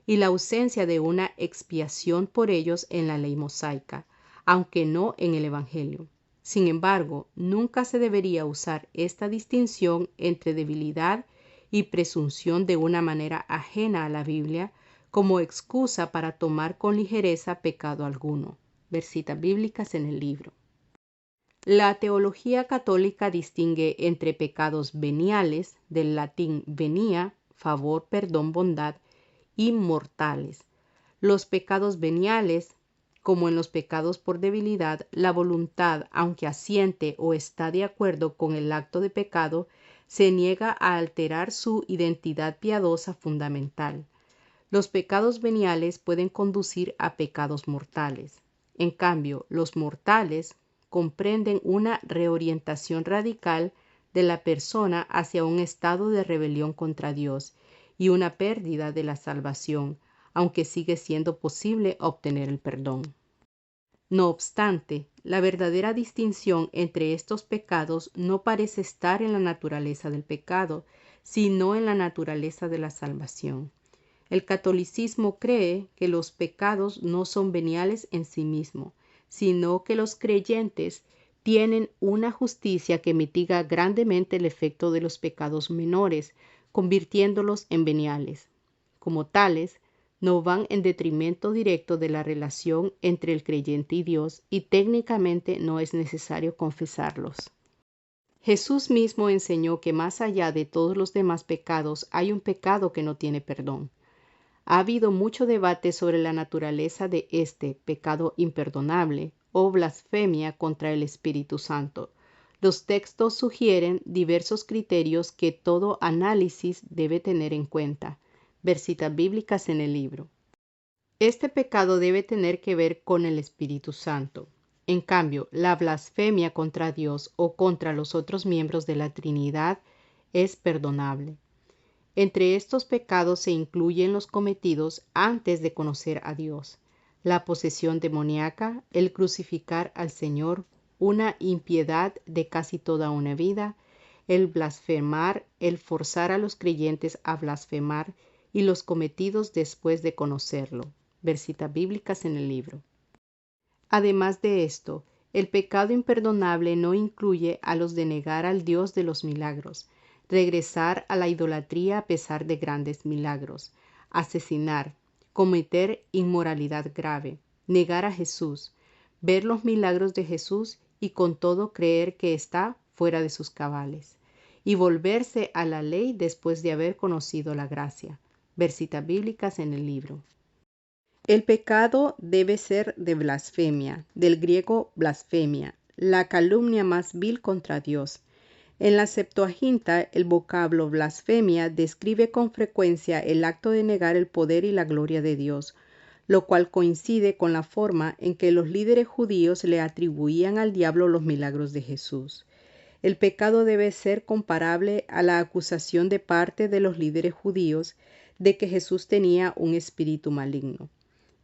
y la ausencia de una expiación por ellos en la ley mosaica, aunque no en el Evangelio. Sin embargo, nunca se debería usar esta distinción entre debilidad y presunción de una manera ajena a la Biblia como excusa para tomar con ligereza pecado alguno. Ver citas bíblicas en el libro. La teología católica distingue entre pecados veniales, del latín venia, favor, perdón, bondad, y mortales. Los pecados veniales, como en los pecados por debilidad, la voluntad, aunque asiente o está de acuerdo con el acto de pecado, se niega a alterar su identidad piadosa fundamental. Los pecados veniales pueden conducir a pecados mortales. En cambio, los mortales comprenden una reorientación radical de la persona hacia un estado de rebelión contra Dios y una pérdida de la salvación, aunque sigue siendo posible obtener el perdón. No obstante, la verdadera distinción entre estos pecados no parece estar en la naturaleza del pecado, sino en la naturaleza de la salvación. El catolicismo cree que los pecados no son veniales en sí mismos, sino que los creyentes tienen una justicia que mitiga grandemente el efecto de los pecados menores, convirtiéndolos en veniales. Como tales, no van en detrimento directo de la relación entre el creyente y Dios y técnicamente no es necesario confesarlos. Jesús mismo enseñó que más allá de todos los demás pecados hay un pecado que no tiene perdón. Ha habido mucho debate sobre la naturaleza de este pecado imperdonable o blasfemia contra el Espíritu Santo. Los textos sugieren diversos criterios que todo análisis debe tener en cuenta. Ver citas bíblicas en el libro. Este pecado debe tener que ver con el Espíritu Santo. En cambio, la blasfemia contra Dios o contra los otros miembros de la Trinidad es perdonable. Entre estos pecados se incluyen los cometidos antes de conocer a Dios: la posesión demoníaca, el crucificar al Señor, una impiedad de casi toda una vida, el blasfemar, el forzar a los creyentes a blasfemar y los cometidos después de conocerlo. Ver citas bíblicas en el libro. Además de esto, el pecado imperdonable no incluye a los de negar al Dios de los milagros, regresar a la idolatría a pesar de grandes milagros, asesinar, cometer inmoralidad grave, negar a Jesús, ver los milagros de Jesús y con todo creer que está fuera de sus cabales, y volverse a la ley después de haber conocido la gracia. Ver citas bíblicas en el libro. El pecado debe ser de blasfemia, del griego blasfemia, la calumnia más vil contra Dios. En la Septuaginta, el vocablo blasfemia describe con frecuencia el acto de negar el poder y la gloria de Dios, lo cual coincide con la forma en que los líderes judíos le atribuían al diablo los milagros de Jesús. El pecado debe ser comparable a la acusación de parte de los líderes judíos de que Jesús tenía un espíritu maligno.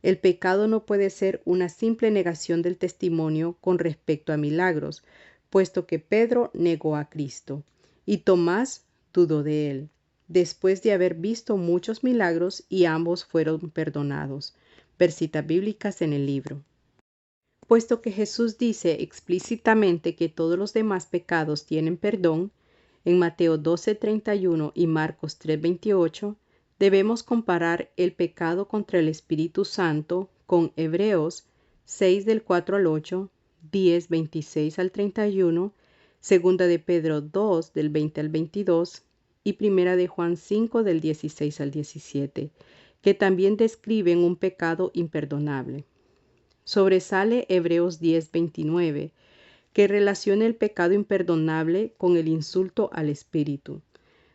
El pecado no puede ser una simple negación del testimonio con respecto a milagros, puesto que Pedro negó a Cristo y Tomás dudó de él, después de haber visto muchos milagros, y ambos fueron perdonados. Ver citas bíblicas en el libro. Puesto que Jesús dice explícitamente que todos los demás pecados tienen perdón, en Mateo 12:31 y Marcos 3:28, debemos comparar el pecado contra el Espíritu Santo con Hebreos 6 del 4 al 8, 10, 26 al 31, Segunda de Pedro 2 del 20 al 22 y Primera de Juan 5 del 16 al 17, que también describen un pecado imperdonable. Sobresale Hebreos 10:29, que relaciona el pecado imperdonable con el insulto al Espíritu.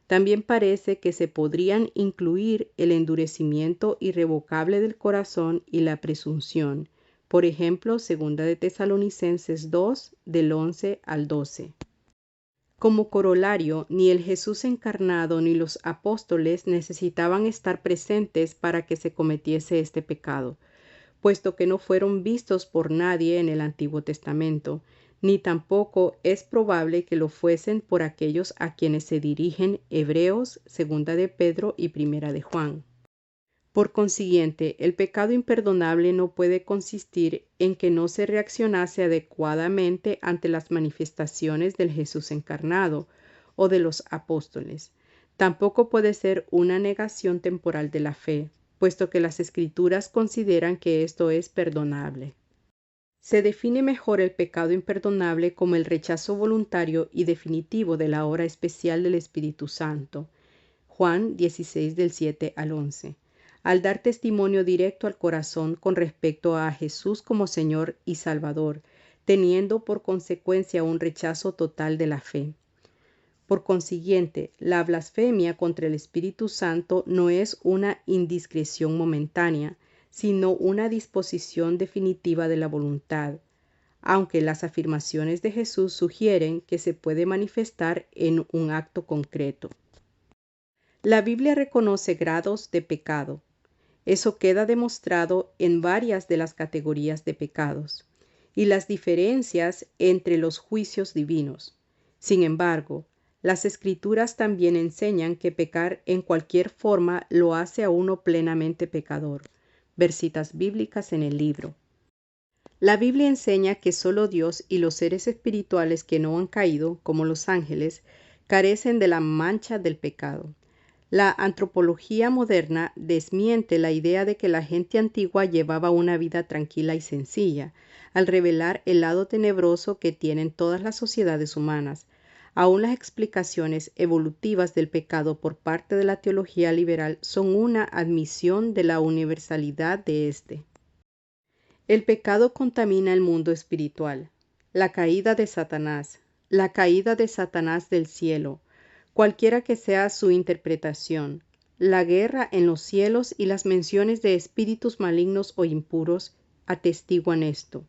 También parece que se podrían incluir el endurecimiento irrevocable del corazón y la presunción. Por ejemplo, 2 de Tesalonicenses 2, del 11 al 12. Como corolario, ni el Jesús encarnado ni los apóstoles necesitaban estar presentes para que se cometiese este pecado, puesto que no fueron vistos por nadie en el Antiguo Testamento, ni tampoco es probable que lo fuesen por aquellos a quienes se dirigen Hebreos, Segunda de Pedro y Primera de Juan. Por consiguiente, el pecado imperdonable no puede consistir en que no se reaccionase adecuadamente ante las manifestaciones del Jesús encarnado o de los apóstoles. Tampoco puede ser una negación temporal de la fe, puesto que las Escrituras consideran que esto es perdonable. Se define mejor el pecado imperdonable como el rechazo voluntario y definitivo de la obra especial del Espíritu Santo. Juan 16 del 7 al 11. Al dar testimonio directo al corazón con respecto a Jesús como Señor y Salvador, teniendo por consecuencia un rechazo total de la fe. Por consiguiente, la blasfemia contra el Espíritu Santo no es una indiscreción momentánea, sino una disposición definitiva de la voluntad, aunque las afirmaciones de Jesús sugieren que se puede manifestar en un acto concreto. La Biblia reconoce grados de pecado. Eso queda demostrado en varias de las categorías de pecados y las diferencias entre los juicios divinos. Sin embargo, las Escrituras también enseñan que pecar en cualquier forma lo hace a uno plenamente pecador. Ver citas bíblicas en el libro. La Biblia enseña que solo Dios y los seres espirituales que no han caído, como los ángeles, carecen de la mancha del pecado. La antropología moderna desmiente la idea de que la gente antigua llevaba una vida tranquila y sencilla, al revelar el lado tenebroso que tienen todas las sociedades humanas. Aún las explicaciones evolutivas del pecado por parte de la teología liberal son una admisión de la universalidad de éste. El pecado contamina el mundo espiritual. La caída de Satanás del cielo, cualquiera que sea su interpretación, la guerra en los cielos y las menciones de espíritus malignos o impuros atestiguan esto.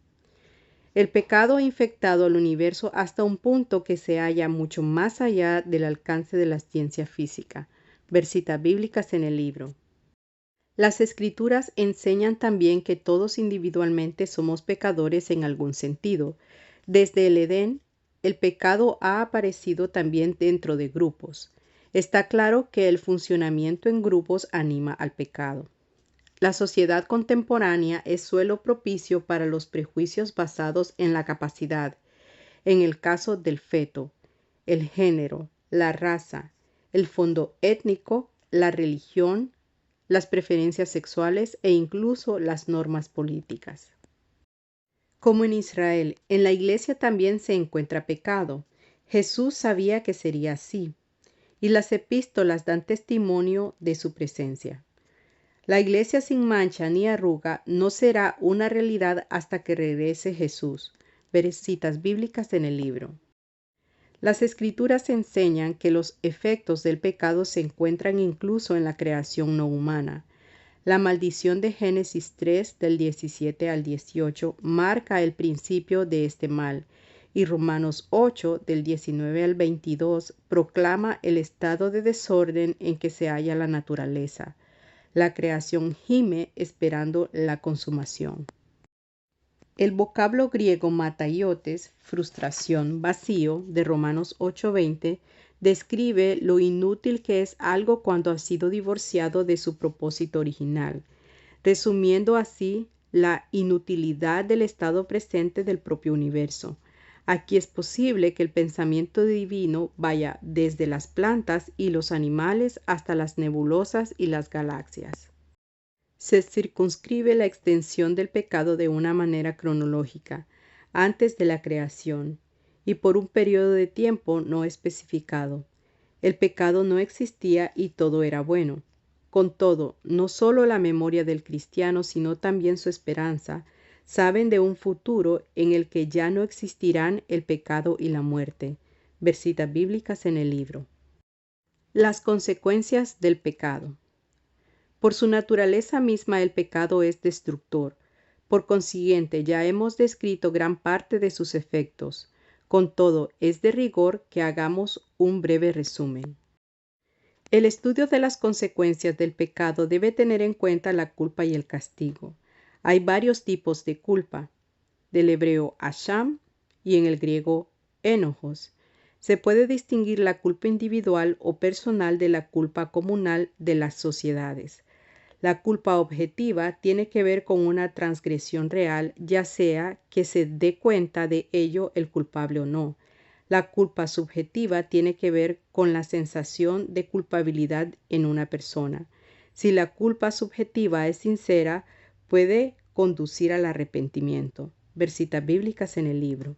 El pecado ha infectado al universo hasta un punto que se halla mucho más allá del alcance de la ciencia física. Ver citas bíblicas en el libro. Las Escrituras enseñan también que todos individualmente somos pecadores en algún sentido. Desde el Edén, el pecado ha aparecido también dentro de grupos. Está claro que el funcionamiento en grupos anima al pecado. La sociedad contemporánea es suelo propicio para los prejuicios basados en la capacidad, en el caso del feto, el género, la raza, el fondo étnico, la religión, las preferencias sexuales e incluso las normas políticas. Como en Israel, en la iglesia también se encuentra pecado. Jesús sabía que sería así, y las epístolas dan testimonio de su presencia. La iglesia sin mancha ni arruga no será una realidad hasta que regrese Jesús. Ver citas bíblicas en el libro. Las Escrituras enseñan que los efectos del pecado se encuentran incluso en la creación no humana. La maldición de Génesis 3 del 17 al 18 marca el principio de este mal, y Romanos 8 del 19 al 22 proclama el estado de desorden en que se halla la naturaleza. La creación gime esperando la consumación. El vocablo griego mataiotes, frustración, vacío, de Romanos 8:20, describe lo inútil que es algo cuando ha sido divorciado de su propósito original, resumiendo así la inutilidad del estado presente del propio universo. Aquí es posible que el pensamiento divino vaya desde las plantas y los animales hasta las nebulosas y las galaxias. Se circunscribe la extensión del pecado de una manera cronológica, antes de la creación, y por un periodo de tiempo no especificado. El pecado no existía y todo era bueno. Con todo, no solo la memoria del cristiano, sino también su esperanza, saben de un futuro en el que ya no existirán el pecado y la muerte. Ver citas bíblicas en el libro. Las consecuencias del pecado. Por su naturaleza misma el pecado es destructor. Por consiguiente, ya hemos descrito gran parte de sus efectos. Con todo, es de rigor que hagamos un breve resumen. El estudio de las consecuencias del pecado debe tener en cuenta la culpa y el castigo. Hay varios tipos de culpa, del hebreo asham y en el griego enojos. Se puede distinguir la culpa individual o personal de la culpa comunal de las sociedades. La culpa objetiva tiene que ver con una transgresión real, ya sea que se dé cuenta de ello el culpable o no. La culpa subjetiva tiene que ver con la sensación de culpabilidad en una persona. Si la culpa subjetiva es sincera, puede conducir al arrepentimiento. Versitas bíblicas en el libro.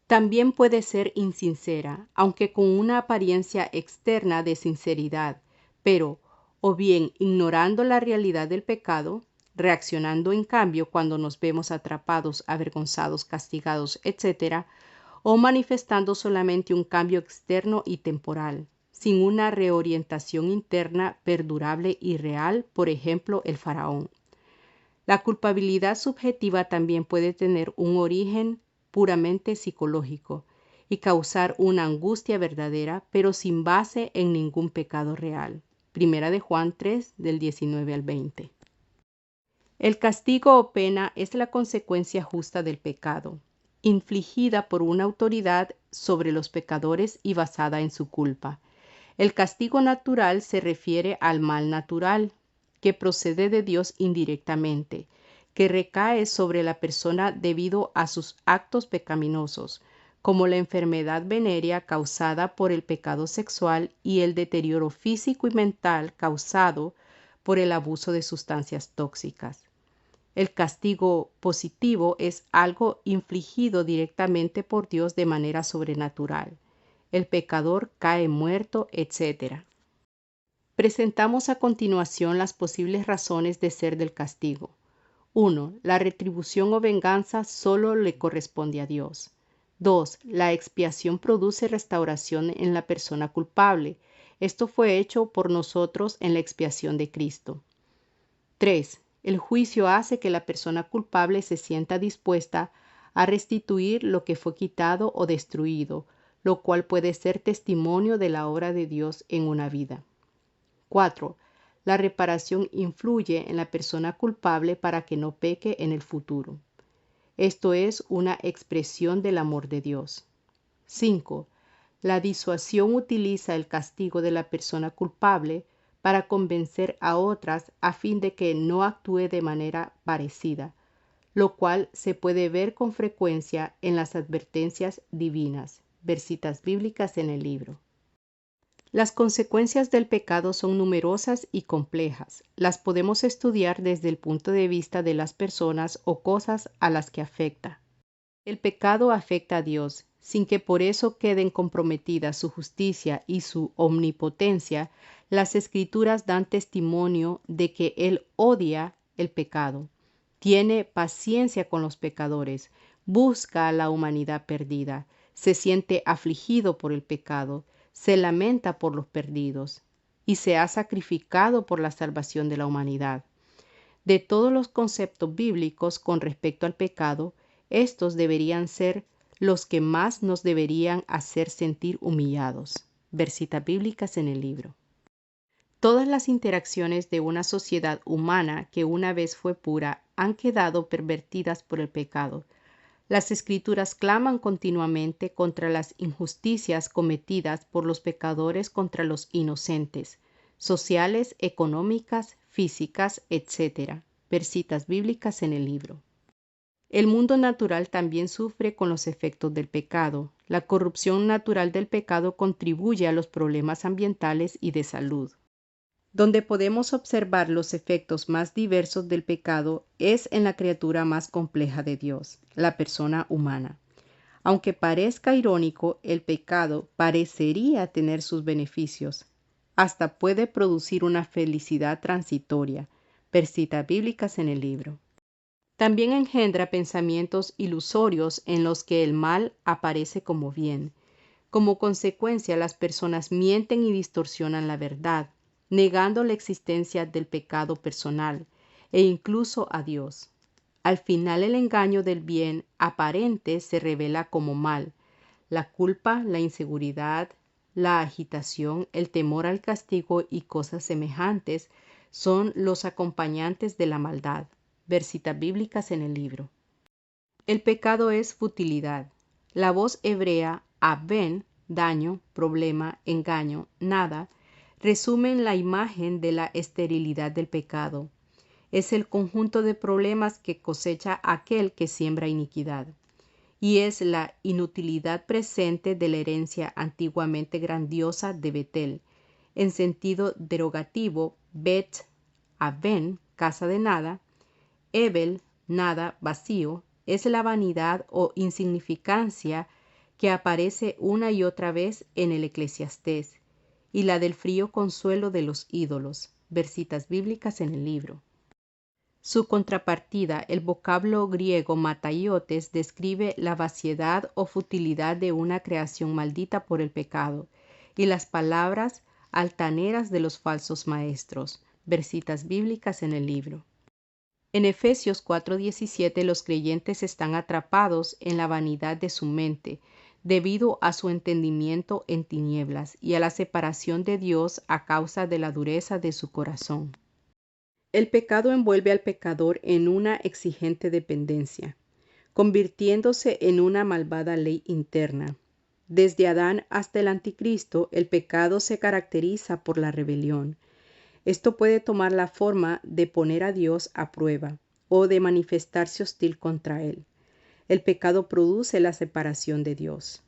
También puede ser insincera, aunque con una apariencia externa de sinceridad, pero o bien ignorando la realidad del pecado, reaccionando en cambio cuando nos vemos atrapados, avergonzados, castigados, etc., o manifestando solamente un cambio externo y temporal, sin una reorientación interna perdurable y real, por ejemplo, el faraón. La culpabilidad subjetiva también puede tener un origen puramente psicológico y causar una angustia verdadera, pero sin base en ningún pecado real. Primera de Juan 3, del 19 al 20. El castigo o pena es la consecuencia justa del pecado, infligida por una autoridad sobre los pecadores y basada en su culpa. El castigo natural se refiere al mal natural, que procede de Dios indirectamente, que recae sobre la persona debido a sus actos pecaminosos, como la enfermedad venérea causada por el pecado sexual y el deterioro físico y mental causado por el abuso de sustancias tóxicas. El castigo positivo es algo infligido directamente por Dios de manera sobrenatural. El pecador cae muerto, etc. Presentamos a continuación las posibles razones de ser del castigo. 1. La retribución o venganza solo le corresponde a Dios. 2. La expiación produce restauración en la persona culpable. Esto fue hecho por nosotros en la expiación de Cristo. 3. El juicio hace que la persona culpable se sienta dispuesta a restituir lo que fue quitado o destruido, lo cual puede ser testimonio de la obra de Dios en una vida. 4. La reparación influye en la persona culpable para que no peque en el futuro. Esto es una expresión del amor de Dios. 5. La disuasión utiliza el castigo de la persona culpable para convencer a otras a fin de que no actúe de manera parecida, lo cual se puede ver con frecuencia en las advertencias divinas. Versitas bíblicas en el libro. Las consecuencias del pecado son numerosas y complejas. Las podemos estudiar desde el punto de vista de las personas o cosas a las que afecta. El pecado afecta a Dios, sin que por eso queden comprometidas su justicia y su omnipotencia. Las Escrituras dan testimonio de que Él odia el pecado, tiene paciencia con los pecadores, busca a la humanidad perdida, se siente afligido por el pecado, se lamenta por los perdidos y se ha sacrificado por la salvación de la humanidad. De todos los conceptos bíblicos con respecto al pecado, estos deberían ser los que más nos deberían hacer sentir humillados. Versitas bíblicas en el libro. Todas las interacciones de una sociedad humana que una vez fue pura han quedado pervertidas por el pecado. Las Escrituras claman continuamente contra las injusticias cometidas por los pecadores contra los inocentes, sociales, económicas, físicas, etc. Versitas bíblicas en el libro. El mundo natural también sufre con los efectos del pecado. La corrupción natural del pecado contribuye a los problemas ambientales y de salud. Donde podemos observar los efectos más diversos del pecado es en la criatura más compleja de Dios, la persona humana. Aunque parezca irónico, el pecado parecería tener sus beneficios. Hasta puede producir una felicidad transitoria. Versitas bíblicas en el libro. También engendra pensamientos ilusorios en los que el mal aparece como bien. Como consecuencia, las personas mienten y distorsionan la verdad, negando la existencia del pecado personal e incluso a Dios. Al final, el engaño del bien aparente se revela como mal. La culpa, la inseguridad, la agitación, el temor al castigo y cosas semejantes son los acompañantes de la maldad. Ver citas bíblicas en el libro. El pecado es futilidad. La voz hebrea aven, daño, problema, engaño, nada, resumen la imagen de la esterilidad del pecado. Es el conjunto de problemas que cosecha aquel que siembra iniquidad. Y es la inutilidad presente de la herencia antiguamente grandiosa de Betel. En sentido derogativo, Bet, aven, casa de nada, Ebel, nada, vacío, es la vanidad o insignificancia que aparece una y otra vez en el Eclesiastés, y la del frío consuelo de los ídolos. Ver citas bíblicas en el libro. Su contrapartida, el vocablo griego mataiotes, describe la vaciedad o futilidad de una creación maldita por el pecado, y las palabras altaneras de los falsos maestros. Ver citas bíblicas en el libro. En Efesios 4:17 los creyentes están atrapados en la vanidad de su mente, debido a su entendimiento en tinieblas y a la separación de Dios a causa de la dureza de su corazón. El pecado envuelve al pecador en una exigente dependencia, convirtiéndose en una malvada ley interna. Desde Adán hasta el Anticristo, el pecado se caracteriza por la rebelión. Esto puede tomar la forma de poner a Dios a prueba o de manifestarse hostil contra Él. El pecado produce la separación de Dios.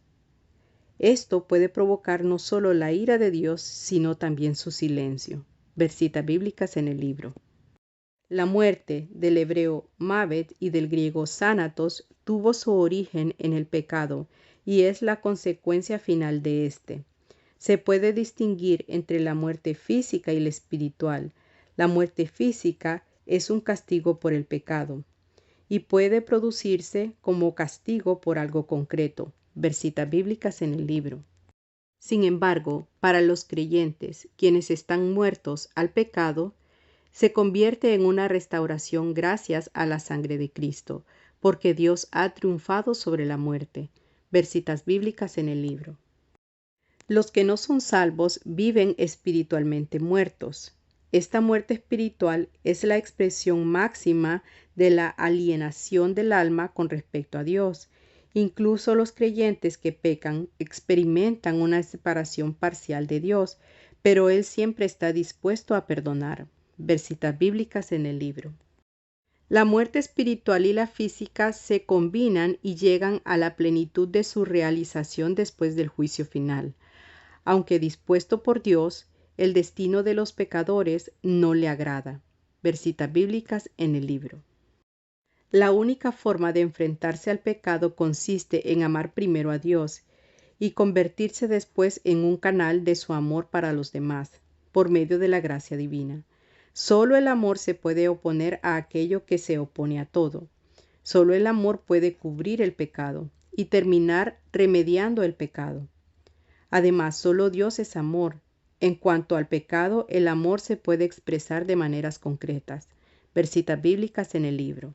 Esto puede provocar no solo la ira de Dios, sino también su silencio. Ver citas bíblicas en el libro. La muerte, del hebreo mavet y del griego thanatos, tuvo su origen en el pecado y es la consecuencia final de éste. Se puede distinguir entre la muerte física y la espiritual. La muerte física es un castigo por el pecado y puede producirse como castigo por algo concreto. Ver citas bíblicas en el libro. Sin embargo, para los creyentes, quienes están muertos al pecado, se convierte en una restauración gracias a la sangre de Cristo, porque Dios ha triunfado sobre la muerte. Ver citas bíblicas en el libro. Los que no son salvos viven espiritualmente muertos. Esta muerte espiritual es la expresión máxima de la alienación del alma con respecto a Dios. Incluso los creyentes que pecan experimentan una separación parcial de Dios, pero Él siempre está dispuesto a perdonar. Ver citas bíblicas en el libro. La muerte espiritual y la física se combinan y llegan a la plenitud de su realización después del juicio final. Aunque dispuesto por Dios, el destino de los pecadores no le agrada. Ver citas bíblicas en el libro. La única forma de enfrentarse al pecado consiste en amar primero a Dios y convertirse después en un canal de su amor para los demás, por medio de la gracia divina. Solo el amor se puede oponer a aquello que se opone a todo. Solo el amor puede cubrir el pecado y terminar remediando el pecado. Además, solo Dios es amor. En cuanto al pecado, el amor se puede expresar de maneras concretas. Ver citas bíblicas en el libro.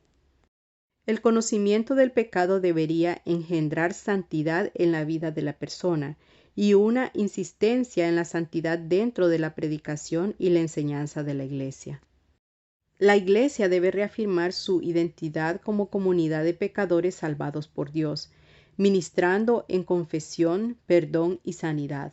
El conocimiento del pecado debería engendrar santidad en la vida de la persona y una insistencia en la santidad dentro de la predicación y la enseñanza de la Iglesia. La Iglesia debe reafirmar su identidad como comunidad de pecadores salvados por Dios, ministrando en confesión, perdón y sanidad.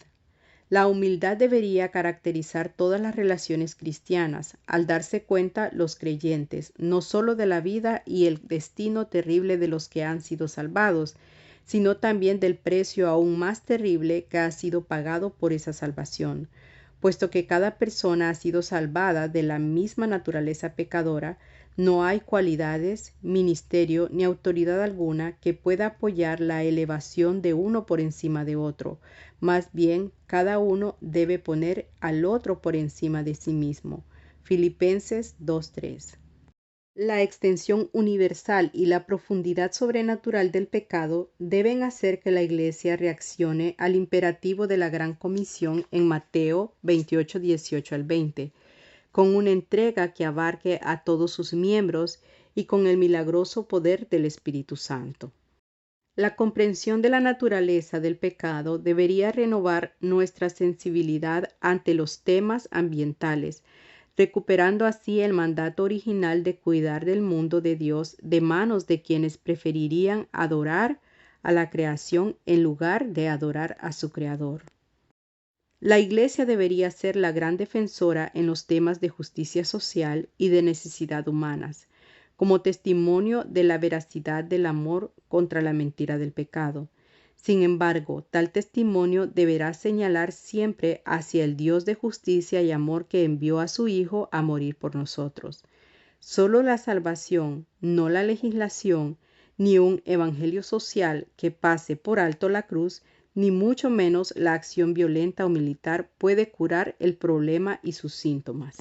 La humildad debería caracterizar todas las relaciones cristianas, al darse cuenta los creyentes, no solo de la vida y el destino terrible de los que han sido salvados, sino también del precio aún más terrible que ha sido pagado por esa salvación. Puesto que cada persona ha sido salvada de la misma naturaleza pecadora, no hay cualidades, ministerio ni autoridad alguna que pueda apoyar la elevación de uno por encima de otro. Más bien, cada uno debe poner al otro por encima de sí mismo. Filipenses 2:3. La extensión universal y la profundidad sobrenatural del pecado deben hacer que la Iglesia reaccione al imperativo de la Gran Comisión en Mateo 28:18-20, con una entrega que abarque a todos sus miembros y con el milagroso poder del Espíritu Santo. La comprensión de la naturaleza del pecado debería renovar nuestra sensibilidad ante los temas ambientales, recuperando así el mandato original de cuidar del mundo de Dios de manos de quienes preferirían adorar a la creación en lugar de adorar a su Creador. La Iglesia debería ser la gran defensora en los temas de justicia social y de necesidad humanas, como testimonio de la veracidad del amor contra la mentira del pecado. Sin embargo, tal testimonio deberá señalar siempre hacia el Dios de justicia y amor que envió a su Hijo a morir por nosotros. Solo la salvación, no la legislación, ni un evangelio social que pase por alto la cruz, ni mucho menos la acción violenta o militar puede curar el problema y sus síntomas.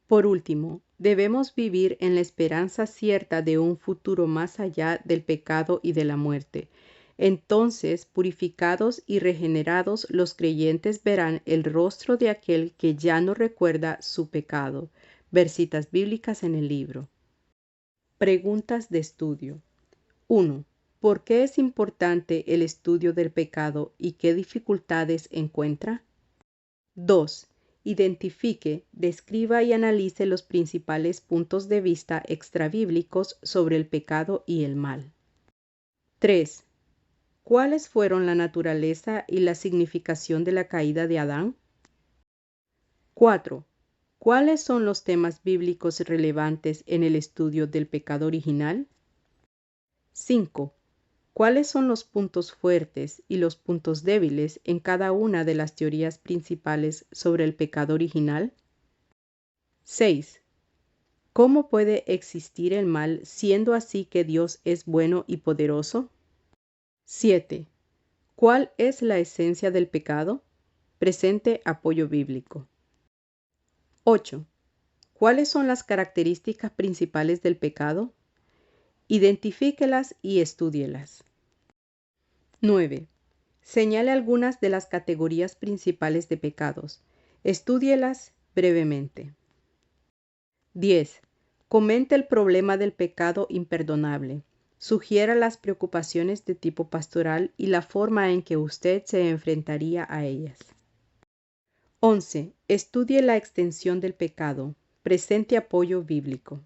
Por último, debemos vivir en la esperanza cierta de un futuro más allá del pecado y de la muerte. Entonces, purificados y regenerados, los creyentes verán el rostro de aquel que ya no recuerda su pecado. Versitas bíblicas en el libro. Preguntas de estudio. 1. ¿Por qué es importante el estudio del pecado y qué dificultades encuentra? 2. Identifique, describa y analice los principales puntos de vista extrabíblicos sobre el pecado y el mal. 3. ¿Cuáles fueron la naturaleza y la significación de la caída de Adán? 4. ¿Cuáles son los temas bíblicos relevantes en el estudio del pecado original? 5. ¿Cuáles son los puntos fuertes y los puntos débiles en cada una de las teorías principales sobre el pecado original? 6. ¿Cómo puede existir el mal siendo así que Dios es bueno y poderoso? 7. ¿Cuál es la esencia del pecado? Presente apoyo bíblico. 8. ¿Cuáles son las características principales del pecado? Identifíquelas y estúdielas. 9. Señale algunas de las categorías principales de pecados. Estúdielas brevemente. 10. Comente el problema del pecado imperdonable. Sugiera las preocupaciones de tipo pastoral y la forma en que usted se enfrentaría a ellas. 11. Estudie la extensión del pecado. Presente apoyo bíblico.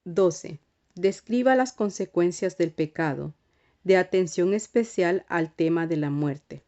12. Describa las consecuencias del pecado, de atención especial al tema de la muerte.